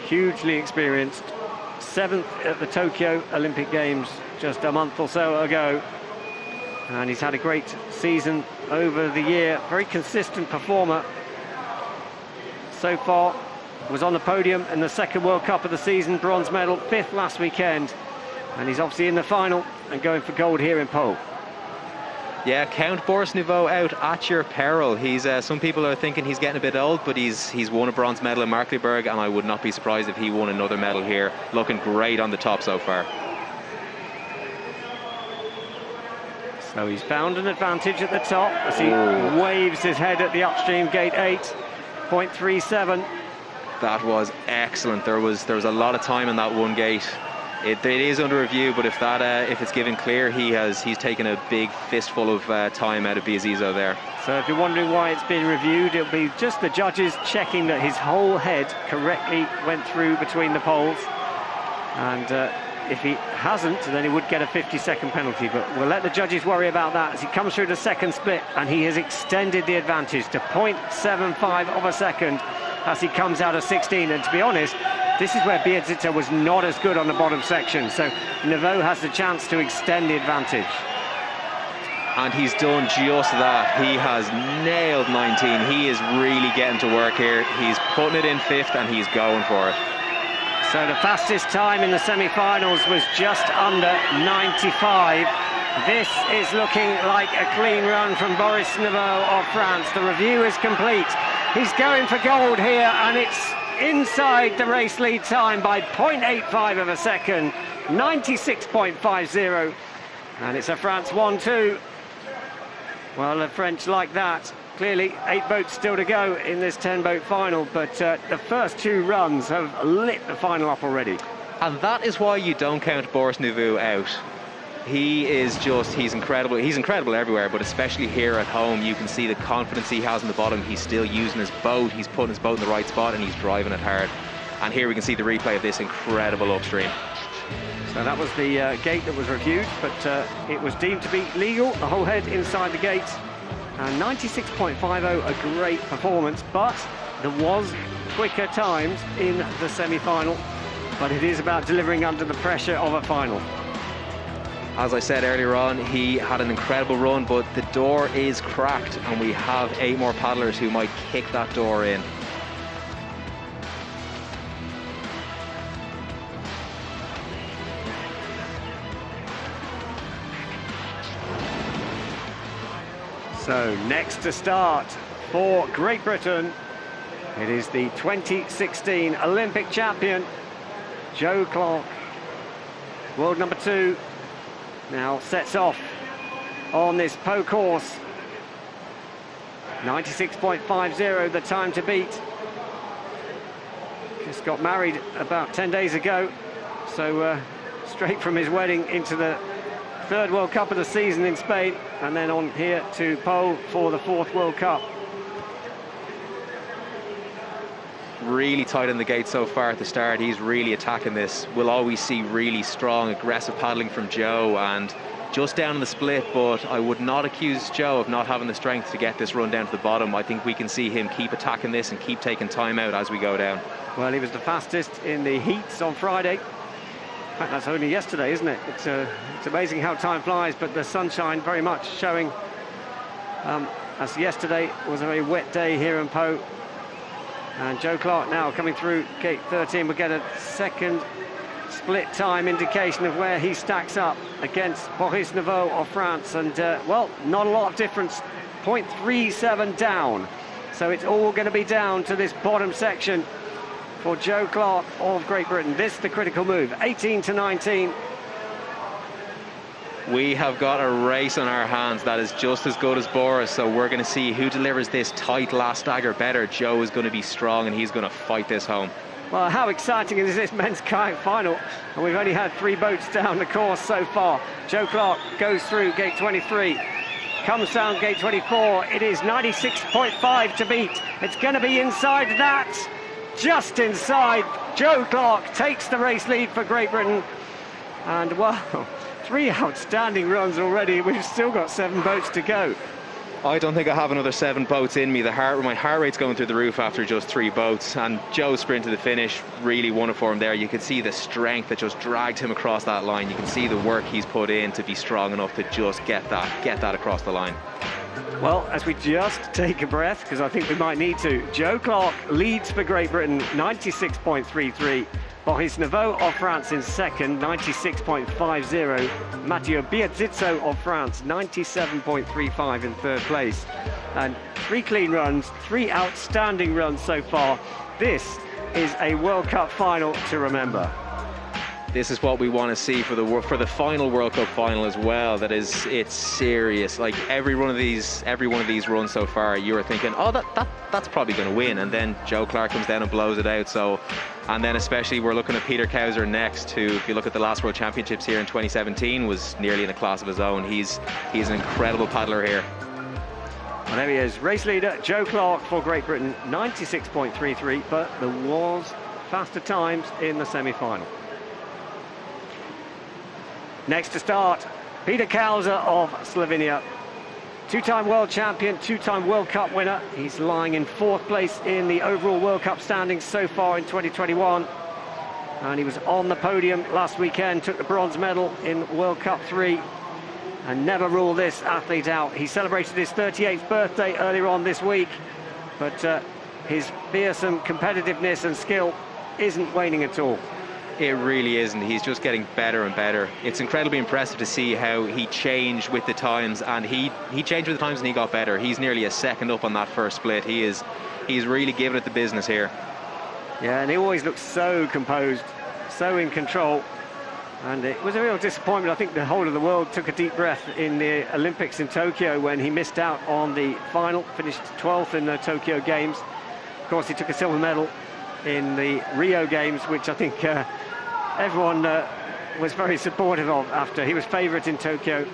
hugely experienced, 7th at the Tokyo Olympic Games just a month or so ago, and he's had a great season over the year. Very consistent performer so far. Was on the podium in the 2nd World Cup of the season, bronze medal, 5th last weekend, and he's obviously in the final and going for gold here in Pau. Yeah, count Boris Neveu out at your peril. He's some people are thinking he's getting a bit old, but he's won a bronze medal in Markkleeberg, and I would not be surprised if he won another medal here. Looking great on the top so far. So he's found an advantage at the top as he waves his head at the upstream gate 8.37. That was excellent. There was a lot of time in that one gate. It is under review, but if it's given clear, he's taken a big fistful of time out of Biazizo there. So if you're wondering why it's been reviewed, it'll be just the judges checking that his whole head correctly went through between the poles, and if he hasn't, then he would get a 50-second penalty, but we'll let the judges worry about that as he comes through the 2nd split, and he has extended the advantage to 0.75 of a second as he comes out of 16. And to be honest, this is where Biazizo was not as good on the bottom section, so Neveu has the chance to extend the advantage. And he's done just that. He has nailed 19. He is really getting to work here. He's putting it in 5th, and he's going for it. So the fastest time in the semi-finals was just under 95. This is looking like a clean run from Boris Neveu of France. The review is complete. He's going for gold here, and it's inside the race lead time by 0.85 of a second, 96.50, and it's a France 1-2. Well, the French like that. Clearly, 8 boats still to go in this 10-boat final, but the first 2 runs have lit the final up already. And that is why you don't count Boris Nouveau out. He's incredible. He's incredible everywhere, but especially here at home, you can see the confidence he has in the bottom. He's still using his boat. He's putting his boat in the right spot, and he's driving it hard. And here we can see the replay of this incredible upstream. So that was the gate that was reviewed, but it was deemed to be legal. The whole head inside the gate. And 96.50, a great performance, but there was quicker times in the semi-final. But it is about delivering under the pressure of a final. As I said earlier on, he had an incredible run, but the door is cracked, and we have 8 more paddlers who might kick that door in. So next to start for Great Britain, it is the 2016 Olympic champion, Joe Clark. World number 2 now sets off on this Pau course. 96.50, the time to beat. Just got married about 10 days ago, so straight from his wedding into the 3rd World Cup of the season in Spain, and then on here to Pau for the 4th World Cup. Really tight in the gate so far at the start. He's really attacking this. We'll always see really strong, aggressive paddling from Joe, and just down in the split, but I would not accuse Joe of not having the strength to get this run down to the bottom. I think we can see him keep attacking this and keep taking time out as we go down. Well, he was the fastest in the heats on Friday. In fact, that's only yesterday, isn't it? It's amazing how time flies, but the sunshine very much showing, as yesterday was a very wet day here in Pau. And Joe Clark now coming through gate 13. We'll get a second split time indication of where he stacks up against Boris Nouveau of France. And, well, not a lot of difference, 0.37 down. So it's all going to be down to this bottom section for Joe Clark of Great Britain. This is the critical move, 18 to 19. We have got a race on our hands that is just as good as Boris, so we're going to see who delivers this tight last stagger better. Joe is going to be strong, and he's going to fight this home. Well, how exciting is this men's kayak final? And we've only had 3 boats down the course so far. Joe Clark goes through gate 23, comes down gate 24. It is 96.5 to beat. It's going to be inside that. Just inside. Joe Clark takes the race lead for Great Britain. And, well, 3 outstanding runs already. We've still got 7 boats to go. I don't think I have another 7 boats in me. My heart rate's going through the roof after just 3 boats. And Joe's sprint to the finish really won it for him there. You can see the strength that just dragged him across that line. You can see the work he's put in to be strong enough to just get that across the line. Well, as we just take a breath, because I think we might need to, Joe Clark leads for Great Britain, 96.33. Boris Nouveau of France in second, 96.50. Matteo Biazizzo of France, 97.35 in 3rd place. And 3 clean runs, 3 outstanding runs so far. This is a World Cup final to remember. This is what we want to see for the final World Cup final as well. It's serious. Like every one of these runs so far, you are thinking, oh, that's probably going to win, and then Joe Clark comes down and blows it out. So, and then especially we're looking at Peter Kauser next, who, if you look at the last World Championships here in 2017, was nearly in a class of his own. He's an incredible paddler here. And there he is, race leader Joe Clark for Great Britain, 96.33, but there was faster times in the semi-final. Next to start, Peter Kauser of Slovenia. 2-time world champion, 2-time World Cup winner. He's lying in 4th place in the overall World Cup standings so far in 2021. And he was on the podium last weekend, took the bronze medal in World Cup 3, and never ruled this athlete out. He celebrated his 38th birthday earlier on this week, but his fearsome competitiveness and skill isn't waning at all. It really isn't. He's just getting better and better. It's incredibly impressive to see how he changed with the times, and he changed with the times and he got better. He's nearly a second up on that first split. He's really giving it the business here. Yeah, and he always looks so composed, so in control. And it was a real disappointment. I think the whole of the world took a deep breath in the Olympics in Tokyo when he missed out on the final, finished 12th in the Tokyo Games. Of course, he took a silver medal in the Rio Games, which I think everyone was very supportive of after he was favourite in Tokyo.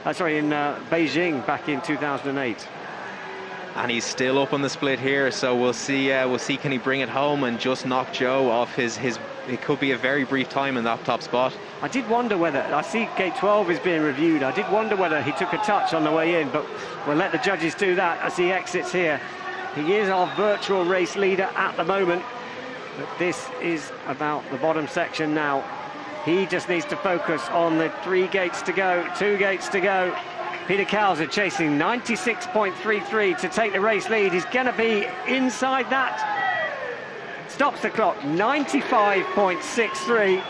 In Beijing back in 2008. And he's still up on the split here, so we'll see. Can he bring it home and just knock Joe off his? It could be a very brief time in that top spot. I did wonder whether, I see gate 12 is being reviewed. I did wonder whether he took a touch on the way in, but we'll let the judges do that as he exits here. He is our virtual race leader at the moment, but this is about the bottom section now. He just needs to focus on the 3 gates to go, 2 gates to go. Peter Kauser chasing 96.33 to take the race lead. He's going to be inside that. Stops the clock, 95.63.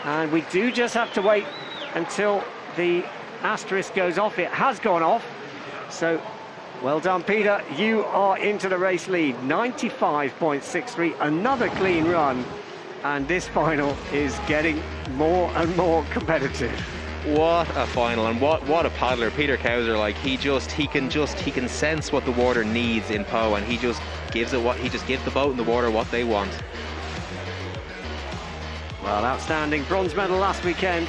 And we do just have to wait until the asterisk goes off. It has gone off. So, well done, Peter. You are into the race lead, 95.63. Another clean run. And this final is getting more and more competitive. What a final, and what a paddler. Peter Kauser, like he can sense what the water needs in Po, and he just gives the boat and the water what they want. Well, outstanding bronze medal last weekend.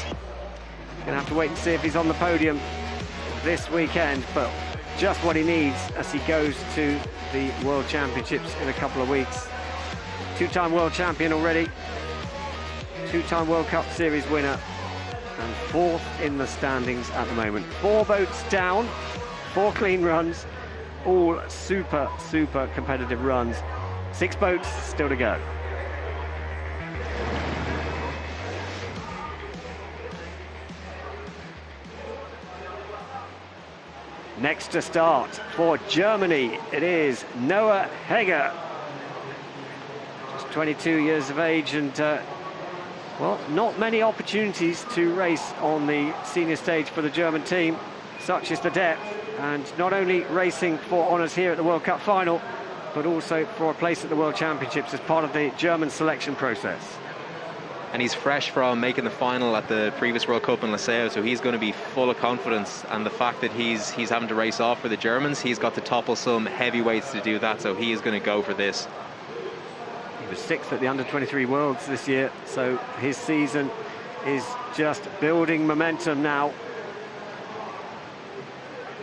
Gonna have to wait and see if he's on the podium this weekend, but just what he needs as he goes to the World Championships in a couple of weeks. 2-time world champion already, 2-time World Cup Series winner, and 4th in the standings at the moment. 4 boats down, 4 clean runs, all super competitive runs. 6 boats still to go. Next to start for Germany, it is Noah Hegger. Just 22 years of age and well, not many opportunities to race on the senior stage for the German team. Such is the depth, and not only racing for honours here at the World Cup final, but also for a place at the World Championships as part of the German selection process. And he's fresh from making the final at the previous World Cup in Lascaux, so he's going to be full of confidence. And the fact that he's having to race off for the Germans, he's got to topple some heavyweights to do that, so he is going to go for this. He was 6th at the Under-23 Worlds this year, so his season is just building momentum now.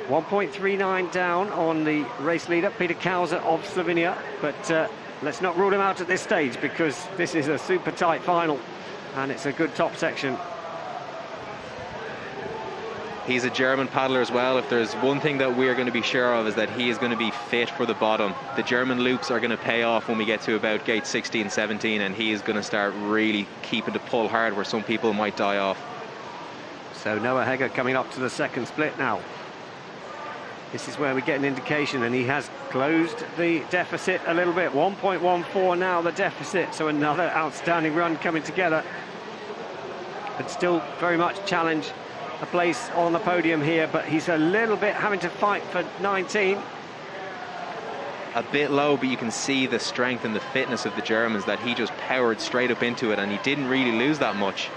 1.39 down on the race leader, Peter Kauser of Slovenia, but let's not rule him out at this stage because this is a super tight final and it's a good top section. He's a German paddler as well. If there's one thing that we're going to be sure of is that he is going to be fit for the bottom. The German loops are going to pay off when we get to about gate 16, 17, and he is going to start really keeping to pull hard where some people might die off. So Noah Hegger coming up to the second split now. This is where we get an indication, and he has closed the deficit a little bit. 1.14 now the deficit, so another outstanding run coming together. But still very much challenge a place on the podium here, but he's a little bit having to fight for 19. A bit low, but you can see the strength and the fitness of the Germans, that he just powered straight up into it, and he didn't really lose that much.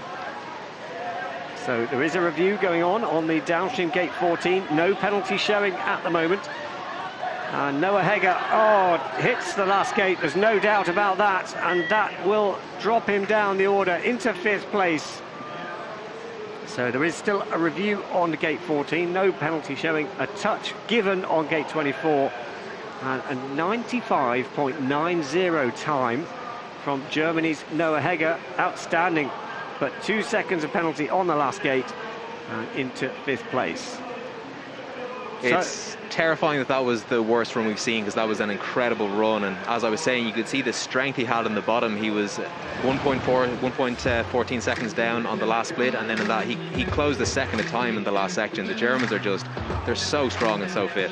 So there is a review going on the downstream gate 14. No penalty showing at the moment. And Noah Hegger, hits the last gate. There's no doubt about that. And that will drop him down the order into 5th place. So there is still a review on the gate 14. No penalty showing. A touch given on gate 24. And a 95.90 time from Germany's Noah Hegger. Outstanding. But 2 seconds of penalty on the last gate and into 5th place. It's terrifying that was the worst run we've seen, because that was an incredible run. And as I was saying, you could see the strength he had in the bottom. He was 1.14 seconds down on the last split, and then in that he closed a second of time in the last section. The Germans are they're so strong and so fit.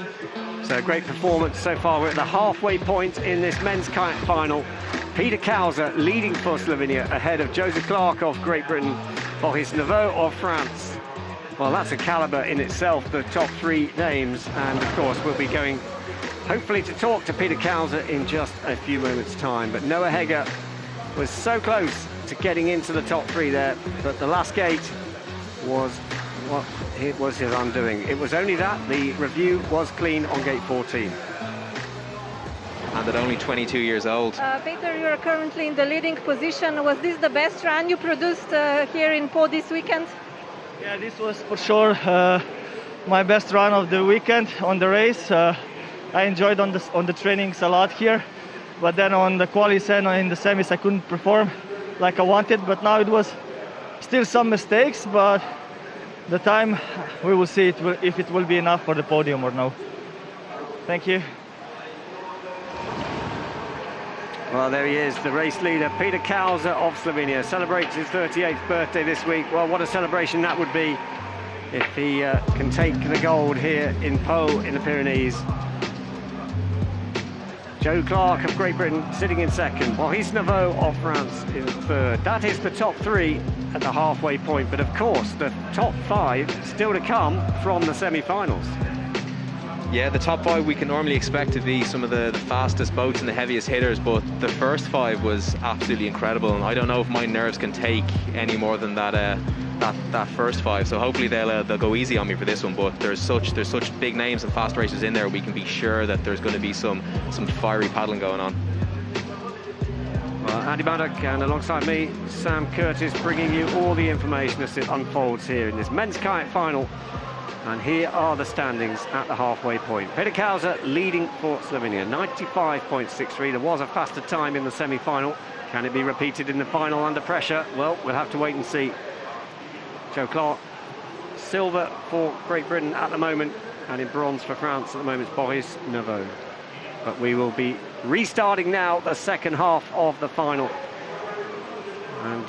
So a great performance so far. We're at the halfway point in this men's kayak final. Peter Kauser leading for Slovenia ahead of Joseph Clark of Great Britain, Boris Nouveau of France. Well, that's a calibre in itself, the top 3 names. And of course, we'll be going hopefully to talk to Peter Kauser in just a few moments' time. But Noah Hegger was so close to getting into the top 3 there, but the last gate was what it was his undoing. It was only that the review was clean on gate 14. And at only 22 years old. Peter, you are currently in the leading position. Was this the best run you produced here in Pau this weekend? Yeah, this was for sure my best run of the weekend on the race. I enjoyed on the trainings a lot here, but then on the qualis and in the semis I couldn't perform like I wanted. But now it was still some mistakes, but the time we will see if it will be enough for the podium or no. Thank you. Well, there he is, the race leader, Peter Kauser of Slovenia, celebrates his 38th birthday this week. Well, what a celebration that would be if he can take the gold here in Pau in the Pyrenees. Joe Clark of Great Britain sitting in second, Maurice Naveau of France in third. That is the top 3 at the halfway point, but of course the top 5 still to come from the semi-finals. Yeah, the top 5 we can normally expect to be some of the fastest boats and the heaviest hitters, but the first 5 was absolutely incredible, and I don't know if my nerves can take any more than that first 5. So hopefully they'll go easy on me for this one. But there's such big names and fast racers in there. We can be sure that there's going to be some fiery paddling going on. Well, Andy Maddock, and alongside me, Sam Curtis, bringing you all the information as it unfolds here in this men's kayak final. And here are the standings at the halfway point. Peter Kauser leading for Slovenia, 95.63. There was a faster time in the semi-final. Can it be repeated in the final under pressure? Well, we'll have to wait and see. Joe Clark, silver for Great Britain at the moment, and in bronze for France at the moment, Maurice Naveau. But we will be restarting now the second half of the final. And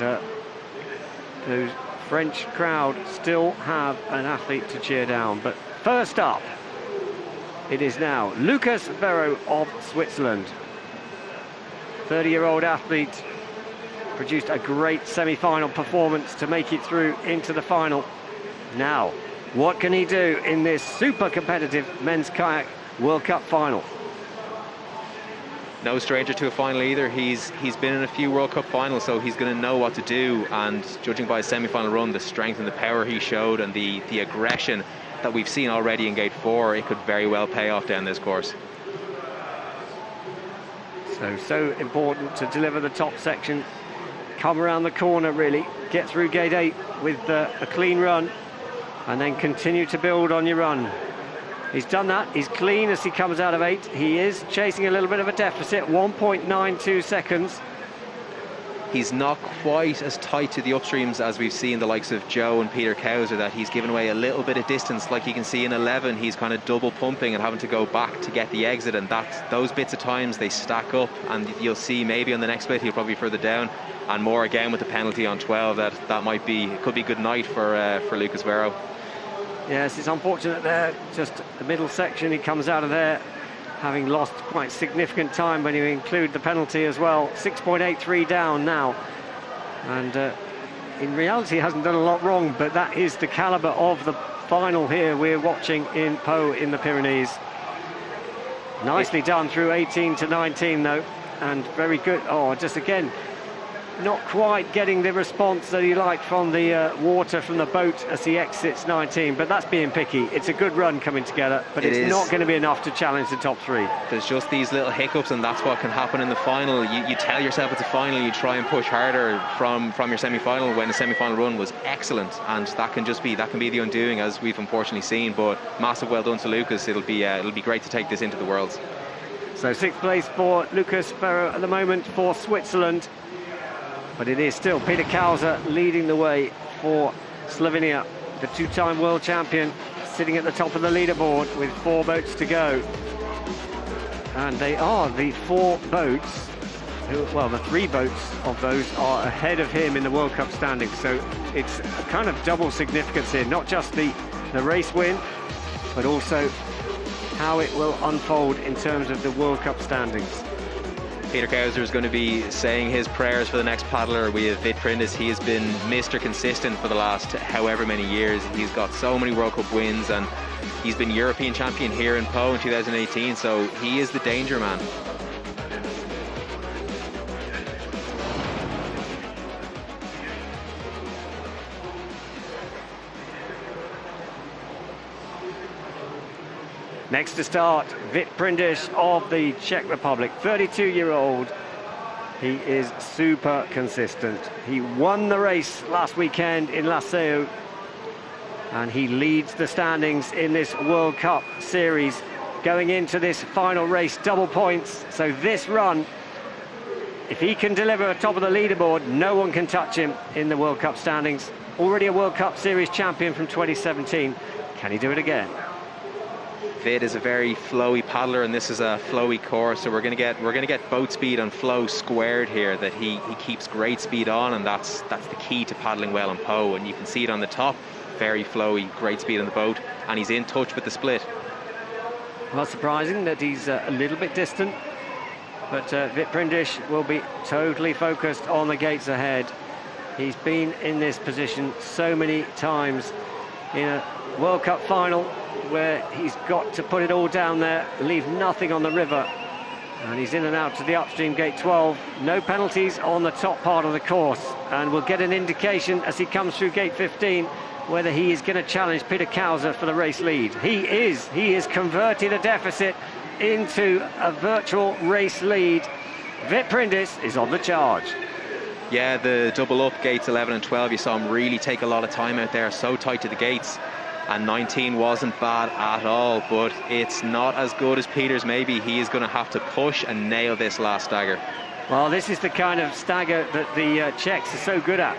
those French crowd still have an athlete to cheer down. But first up, it is now Lucas Verro of Switzerland. 30-year-old athlete, produced a great semi-final performance to make it through into the final. Now, what can he do in this super competitive men's kayak World Cup final? No stranger to a final either. He's been in a few World Cup finals, so he's going to know what to do. And judging by his semi-final run, the strength and the power he showed, and the aggression that we've seen already in Gate 4, it could very well pay off down this course. So important to deliver the top section, come around the corner really, get through Gate 8 with a clean run, and then continue to build on your run. He's done that. He's clean as he comes out of 8. He is chasing a little bit of a deficit, 1.92 seconds. He's not quite as tight to the upstreams as we've seen the likes of Joe and Peter Kauser, that he's given away a little bit of distance. Like you can see in 11, he's kind of double pumping and having to go back to get the exit, and those bits of times, they stack up, and you'll see maybe on the next bit he'll probably be further down, and more again with the penalty on 12. That might be, it could be good night for Lucas Verro. Yes, it's unfortunate there, just the middle section, he comes out of there having lost quite significant time when you include the penalty as well. 6.83 down now, and in reality he hasn't done a lot wrong, but that is the calibre of the final here we're watching in Pau in the Pyrenees. Nicely done through 18 to 19 though, and very good. Oh, just again, not quite getting the response that he liked from the water from the boat as he exits 19, but that's being picky. It's a good run coming together, but it's not going to be enough to challenge the top 3. There's just these little hiccups, and that's what can happen in the final. You tell yourself it's a final, you try and push harder from your semi-final, when the semi-final run was excellent, and that can be the undoing, as we've unfortunately seen. But massive well done to Lucas. It'll be great to take this into the Worlds. So 6th place for Lucas Verro at the moment for Switzerland. But it is still Peter Kauser leading the way for Slovenia, the 2-time world champion, sitting at the top of the leaderboard with 4 boats to go. And they are the 4 boats, well, the 3 boats of those are ahead of him in the World Cup standings. So it's a kind of double significance here, not just the race win, but also how it will unfold in terms of the World Cup standings. Peter Kauser is going to be saying his prayers for the next paddler. We have Vit Prindis. He has been Mr. Consistent for the last however many years. He's got so many World Cup wins, and he's been European champion here in Pau in 2018, so he is the danger man. Next to start, Vit Prindiš of the Czech Republic, 32-year-old. He is super consistent. He won the race last weekend in Laseu, and he leads the standings in this World Cup series. Going into this final race, double points. So this run, if he can deliver top of the leaderboard, no one can touch him in the World Cup standings. Already a World Cup Series champion from 2017. Can he do it again? Vit is a very flowy paddler, and this is a flowy course, so we're going to get boat speed and flow squared here. That he keeps great speed on, and that's the key to paddling well in Po. And you can see it on the top, very flowy, great speed on the boat, and he's in touch with the split. Well, surprising that he's a little bit distant, but Vit Prindiš will be totally focused on the gates ahead. He's been in this position so many times in a World Cup final, where he's got to put it all down there, leave nothing on the river, and he's in and out to the upstream gate 12. No penalties on the top part of the course, and we'll get an indication as he comes through gate 15 whether he is going to challenge Peter Kauser for the race lead. He is converting a deficit into a virtual race lead. Vit Prindiš is on the charge. Yeah, the double up gates 11 and 12, you saw him really take a lot of time out there, so tight to the gates. And 19 wasn't bad at all, but it's not as good as Peter's maybe. He is going to have to push and nail this last stagger. Well, this is the kind of stagger that the Czechs are so good at.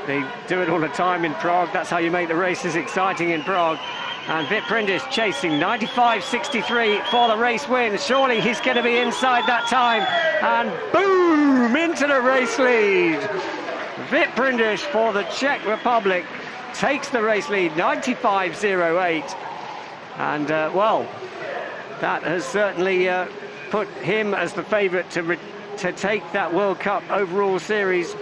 They do it all the time in Prague. That's how you make the races exciting in Prague. And Vit Prindiš chasing 95.63 for the race win. Surely he's going to be inside that time. And boom, into the race lead. Vit Prindiš for the Czech Republic takes the race lead, 95.08. And, well, that has certainly put him as the favourite to take that World Cup overall series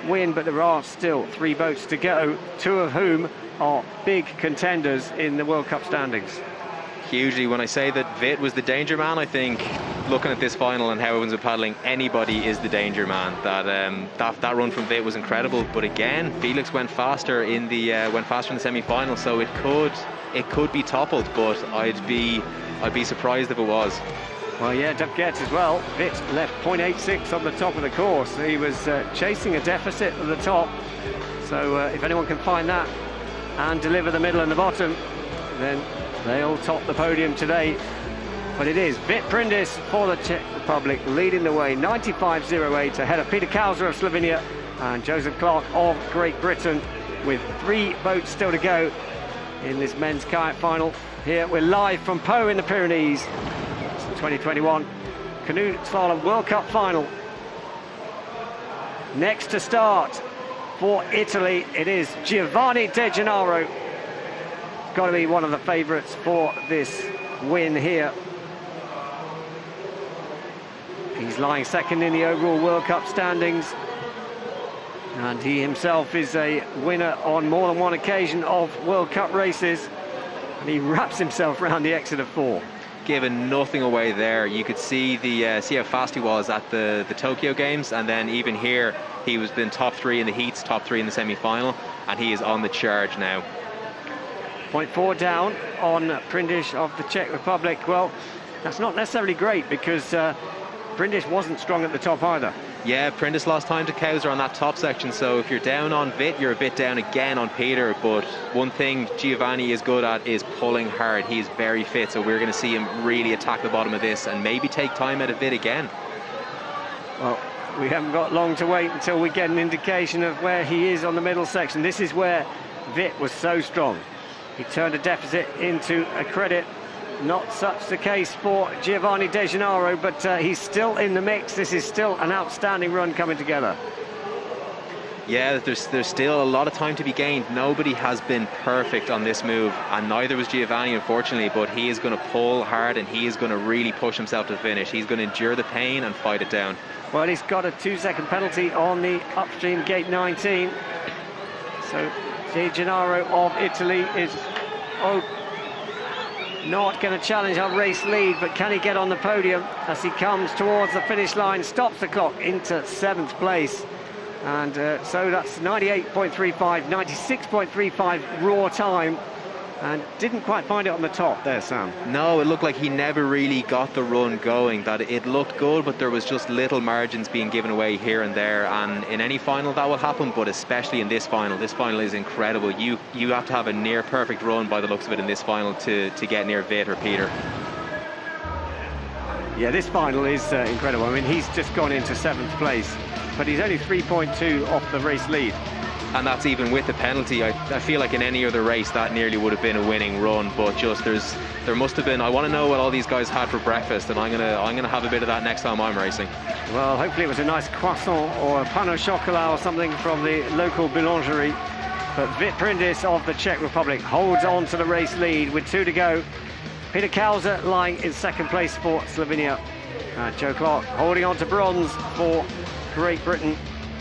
win. But there are still 3 boats to go, 2 of whom are big contenders in the World Cup standings. Hugely. When I say that Vit was the danger man, I think looking at this final and how everyone's been paddling, anybody is the danger man. That run from Vit was incredible, but again, Felix went faster in the semi-final, so it could be toppled, but I'd be surprised if it was. Well, yeah, don't forget as well, Vit left 0.86 on the top of the course. He was chasing a deficit at the top, so if anyone can find that and deliver the middle and the bottom, then they'll top the podium today. But it is Vit Prindiš for the Czech Republic leading the way, 95.08, ahead of Peter Kauser of Slovenia and Joseph Clark of Great Britain, with 3 boats still to go in this men's kayak final. Here we're live from Po in the Pyrenees. It's the 2021 Canoe Slalom World Cup final. Next to start for Italy, it is Giovanni De Gennaro. Got to be one of the favourites for this win here. He's lying second in the overall World Cup standings, and he himself is a winner on more than one occasion of World Cup races, and he wraps himself around the exit of 4. Giving nothing away there. You could see see how fast he was at the Tokyo Games, and then even here he was been top 3 in the heats, top 3 in the semi-final, and he is on the charge now. 0.4 down on Prindiš of the Czech Republic. Well, that's not necessarily great, because Prindiš wasn't strong at the top either. Yeah, Prindiš lost time to Kauser on that top section, so if you're down on Vit, you're a bit down again on Peter. But one thing Giovanni is good at is pulling hard. He's very fit, so we're going to see him really attack the bottom of this and maybe take time out of Vit again. Well, we haven't got long to wait until we get an indication of where he is on the middle section. This is where Vit was so strong. He turned a deficit into a credit. Not such the case for Giovanni De Gennaro, but he's still in the mix. This is still an outstanding run coming together. Yeah, there's still a lot of time to be gained. Nobody has been perfect on this move, and neither was Giovanni, unfortunately, but he is going to pull hard and he is going to really push himself to the finish. He's going to endure the pain and fight it down. Well, he's got a 2-second penalty on the upstream gate 19. So De Gennaro of Italy is not going to challenge our race lead, but can he get on the podium as he comes towards the finish line, stops the clock into 7th place. And so that's 98.35, 96.35 raw time and didn't quite find it on the top there, Sam. No, it looked like he never really got the run going, that it looked good, but there was just little margins being given away here and there, and in any final that will happen, but especially in this final. This final is incredible. You have to have a near perfect run by the looks of it in this final to get near Vit or Peter. Yeah, this final is incredible. I mean, he's just gone into 7th place, but he's only 3.2 off the race lead. And that's even with the penalty. I feel like in any other race that nearly would have been a winning run, but just there must have been. I want to know what all these guys had for breakfast, and I'm gonna have a bit of that next time I'm racing. Well, hopefully it was a nice croissant or a pain au chocolat or something from the local boulangerie. But Vit Prindis of the Czech Republic holds on to the race lead with 2 to go. Peter Kauser lying in 2nd place for Slovenia. Joe Clark holding on to bronze for Great Britain.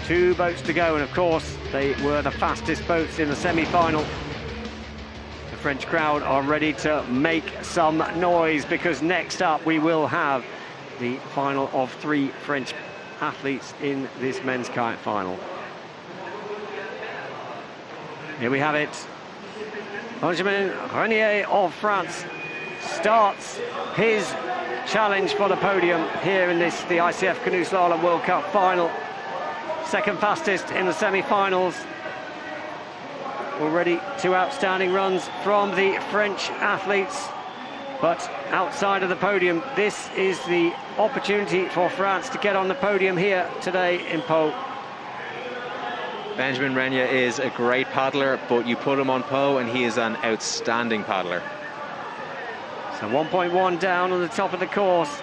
2 boats to go, and of course they were the fastest boats in the semi-final. The French crowd are ready to make some noise, because next up we will have the final of 3 French athletes in this men's kayak final. Here we have it. Benjamin Renier of France starts his challenge for the podium here in the ICF Canoe Slalom World Cup final. 2nd fastest in the semi-finals. Already 2 outstanding runs from the French athletes, but outside of the podium, this is the opportunity for France to get on the podium here today in Pau. Benjamin Renier is a great paddler, but you put him on Pau and he is an outstanding paddler. So 1.1 down on the top of the course.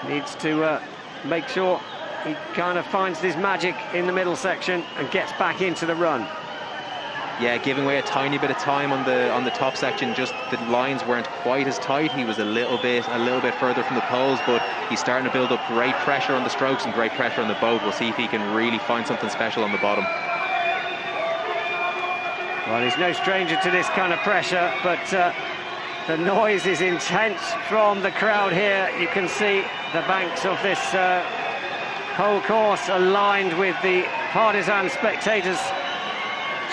Needs to make sure he kind of finds his magic in the middle section and gets back into the run. Yeah, giving away a tiny bit of time on the top section. Just the lines weren't quite as tight. He was a little bit further from the poles, but he's starting to build up great pressure on the strokes and great pressure on the boat. We'll see if he can really find something special on the bottom. Well, he's no stranger to this kind of pressure, but the noise is intense from the crowd here. You can see the banks of this whole course aligned with the partisan spectators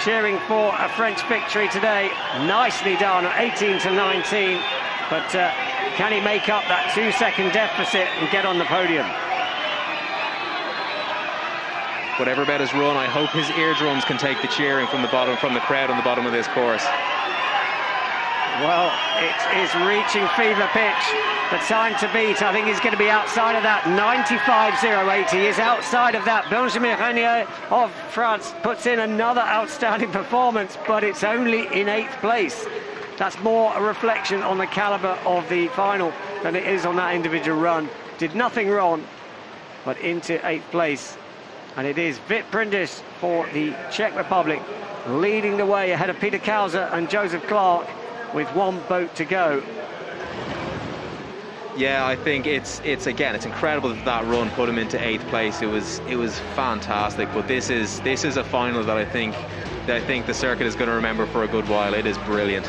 cheering for a French victory today. Nicely done, 18 to 19, but can he make up that 2-second deficit and get on the podium? Whatever about his run, I hope his eardrums can take the cheering from the crowd on the bottom of this course. Well, it is reaching fever pitch. The time to beat, I think he's going to be outside of that. 95.08. He is outside of that. Benjamin Renier of France puts in another outstanding performance, but it's only in 8th place. That's more a reflection on the caliber of the final than it is on that individual run. Did nothing wrong, but into 8th place. And it is Vit Prindis for the Czech Republic leading the way ahead of Peter Kauser and Joseph Clark with 1 boat to go. Yeah, I think it's incredible that run put him into 8th place. It was fantastic, but this is a final that I think the circuit is going to remember for a good while. It is brilliant.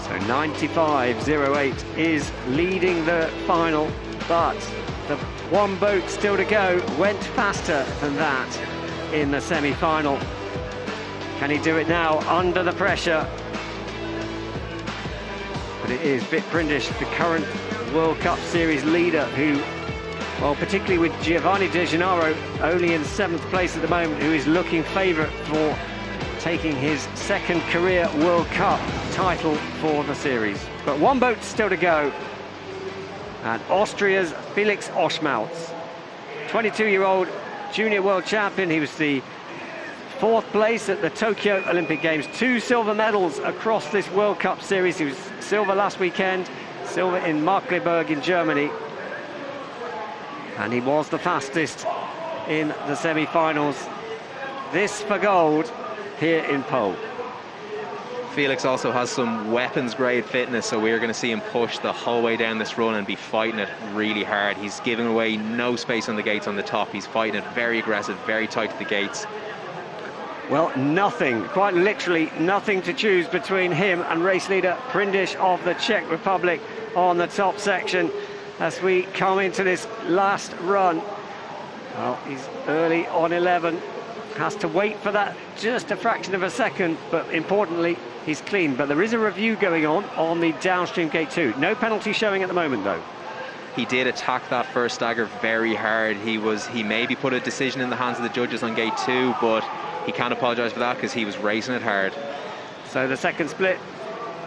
So 95.08 is leading the final, but the 1 boat still to go went faster than that in the semi-final. Can he do it now under the pressure? But it is Vit Prindis, the current World Cup Series leader, who, well, particularly with Giovanni De Gennaro only in 7th place at the moment, who is looking favourite for taking his 2nd career World Cup title for the series. But 1 boat still to go, and Austria's Felix Oschmalz, 22-year-old junior world champion. He was the 4th place at the Tokyo Olympic Games. 2 silver medals across this World Cup Series. He was silver last weekend, silver in Markkleeberg in Germany, and he was the fastest in the semi-finals. This for gold here in Pau. Felix also has some weapons-grade fitness, so we're going to see him push the whole way down this run and be fighting it really hard. He's giving away no space on the gates on the top. He's fighting it very aggressive, very tight to the gates. Well, nothing, quite literally nothing to choose between him and race leader Prindis of the Czech Republic on the top section as we come into this last run. Well, he's early on 11. has to wait for that just a fraction of a second, but importantly, he's clean. But there is a review going on the downstream gate 2. No penalty showing at the moment, though. He did attack that first stagger very hard. He maybe put a decision in the hands of the judges on gate 2, but he can't apologise for that because he was racing it hard. So the second split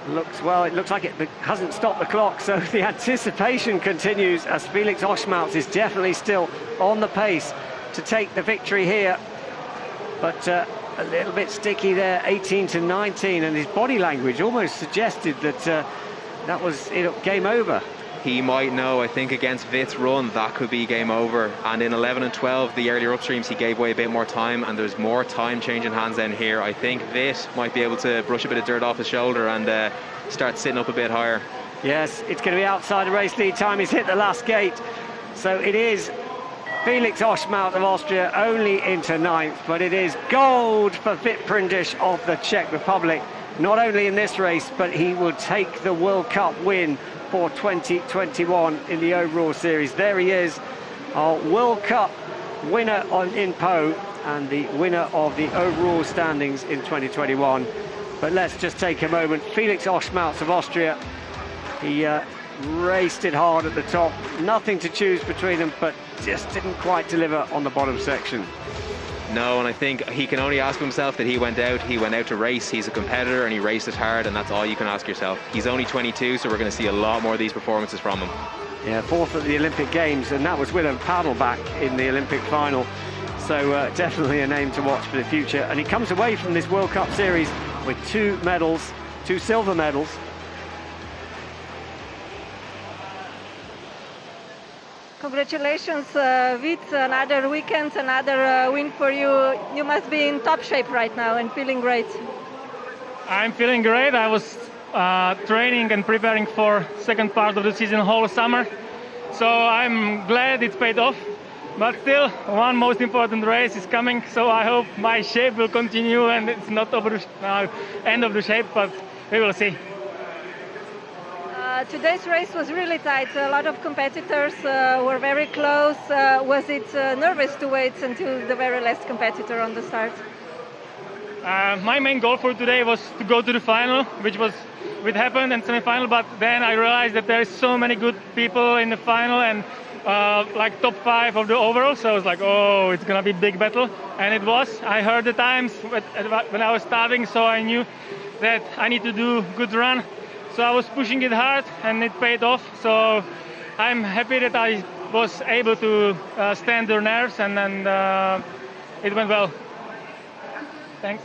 looks, well, it looks like it hasn't stopped the clock, so the anticipation continues as Felix Oschmalz is definitely still on the pace to take the victory here. But a little bit sticky there, 18-19, and his body language almost suggested that that was game over. He might know, I think against Witt's run, that could be game over. And in 11 and 12, the earlier upstreams, he gave away a bit more time, and there's more time changing hands down here. I think Witt might be able to brush a bit of dirt off his shoulder and start sitting up a bit higher. Yes, it's going to be outside the race lead time. He's hit the last gate. So it is Felix Oschmalz of Austria only into 9th, but it is gold for Witt Prindis of the Czech Republic. Not only in this race, but he will take the World Cup win for 2021 in the overall series. There he is, our World Cup winner in Pau and the winner of the overall standings in 2021. But let's just take a moment. Felix Oschmalz of Austria, he raced it hard at the top, nothing to choose between them, but just didn't quite deliver on the bottom section. No, and I think he can only ask himself that he went out to race. He's a competitor and he raced it hard, and that's all you can ask yourself. He's only 22, so we're going to see a lot more of these performances from him. Yeah, 4th at the Olympic Games, and that was with a paddle back in the Olympic final. So definitely a name to watch for the future. And he comes away from this World Cup series with 2 medals, 2 silver medals. Congratulations, Witt, another weekend, another win for you. You must be in top shape right now and feeling great. I'm feeling great. I was training and preparing for second part of the season whole summer. So I'm glad it's paid off. But still, one most important race is coming, so I hope my shape will continue and it's not over the end of the shape, but we will see. Today's race was really tight. A lot of competitors were very close. Was it nervous to wait until the very last competitor on the start? My main goal for today was to go to the final, which happened in semi-final, but then I realized that there is so many good people in the final and like top 5 of the overall, so I was like, oh, it's gonna be a big battle, and it was. I heard the times when I was starting, so I knew that I need to do a good run. So I was pushing it hard and it paid off. So I'm happy that I was able to stand the nerves and it went well. Thanks.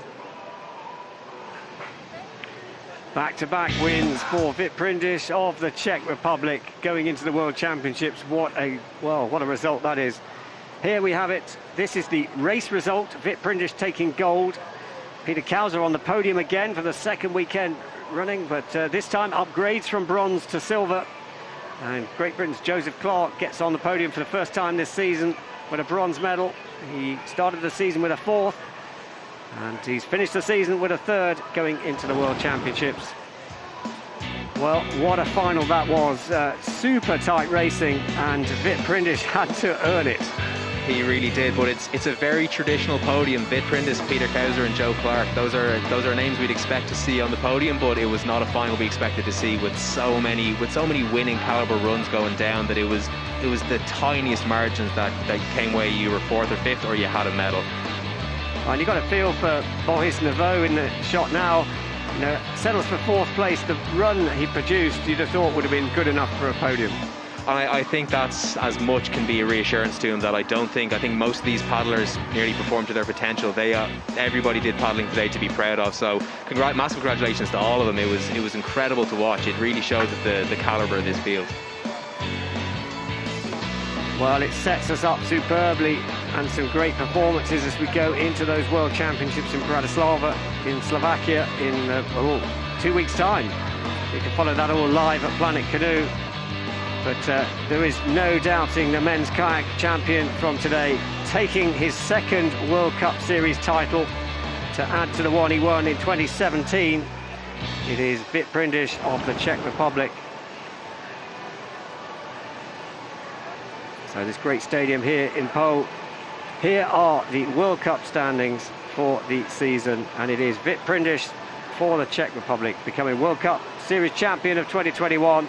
Back-to-back wins for Witt Prindis of the Czech Republic going into the World Championships. What a result that is. Here we have it. This is the race result. Witt Prindis taking gold. Peter Kauser on the podium again for the second weekend running, but this time upgrades from bronze to silver. And Great Britain's Joseph Clark gets on the podium for the first time this season with a bronze medal. He started the season with a 4th, and he's finished the season with a 3rd going into the World Championships. Well, what a final that was. Super tight racing, and Witt Prindis had to earn it. He really did, but it's a very traditional podium. Witt Prindis, Peter Kauser and Joe Clark, those are names we'd expect to see on the podium, but it was not a final we expected to see with so many winning caliber runs going down that it was the tiniest margins that came away. You were 4th or 5th or you had a medal. And you got a feel for Boris Nouveau in the shot now. You know, settles for 4th place. The run that he produced, you'd have thought would have been good enough for a podium. I think that's as much can be a reassurance to him that I think most of these paddlers nearly performed to their potential. Everybody did paddling today to be proud of. So massive congratulations to all of them. It was incredible to watch. It really shows the caliber of this field. Well, it sets us up superbly, and some great performances as we go into those World Championships in Bratislava in Slovakia in 2 weeks' time. You can follow that all live at Planet Canoe. But there is no doubting the men's kayak champion from today, taking his 2nd World Cup Series title to add to the one he won in 2017. It is Witt Prindis of the Czech Republic. So this great stadium here in Pau, Here are the World Cup standings for the season, and it is Vit Prindiš for the Czech Republic, becoming World Cup Series champion of 2021.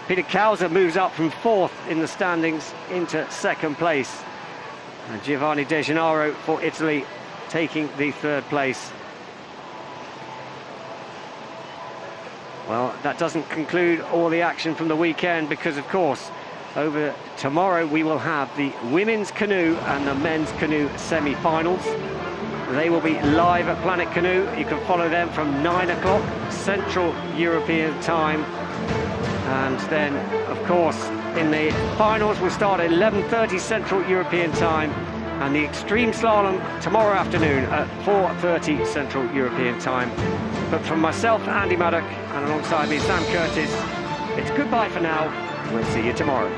Peter Kauser moves up from 4th in the standings into 2nd place. And Giovanni De Gennaro for Italy taking the 3rd place. Well, that doesn't conclude all the action from the weekend, because of course over tomorrow we will have the women's canoe and the men's canoe semi-finals. They will be live at Planet Canoe. You can follow them from 9 o'clock Central European time. And then, of course, in the finals will start at 11:30 Central European time. And the extreme slalom tomorrow afternoon at 4:30 Central European time. But from myself, Andy Maddock, and alongside me, Sam Curtis, it's goodbye for now. We'll see you tomorrow.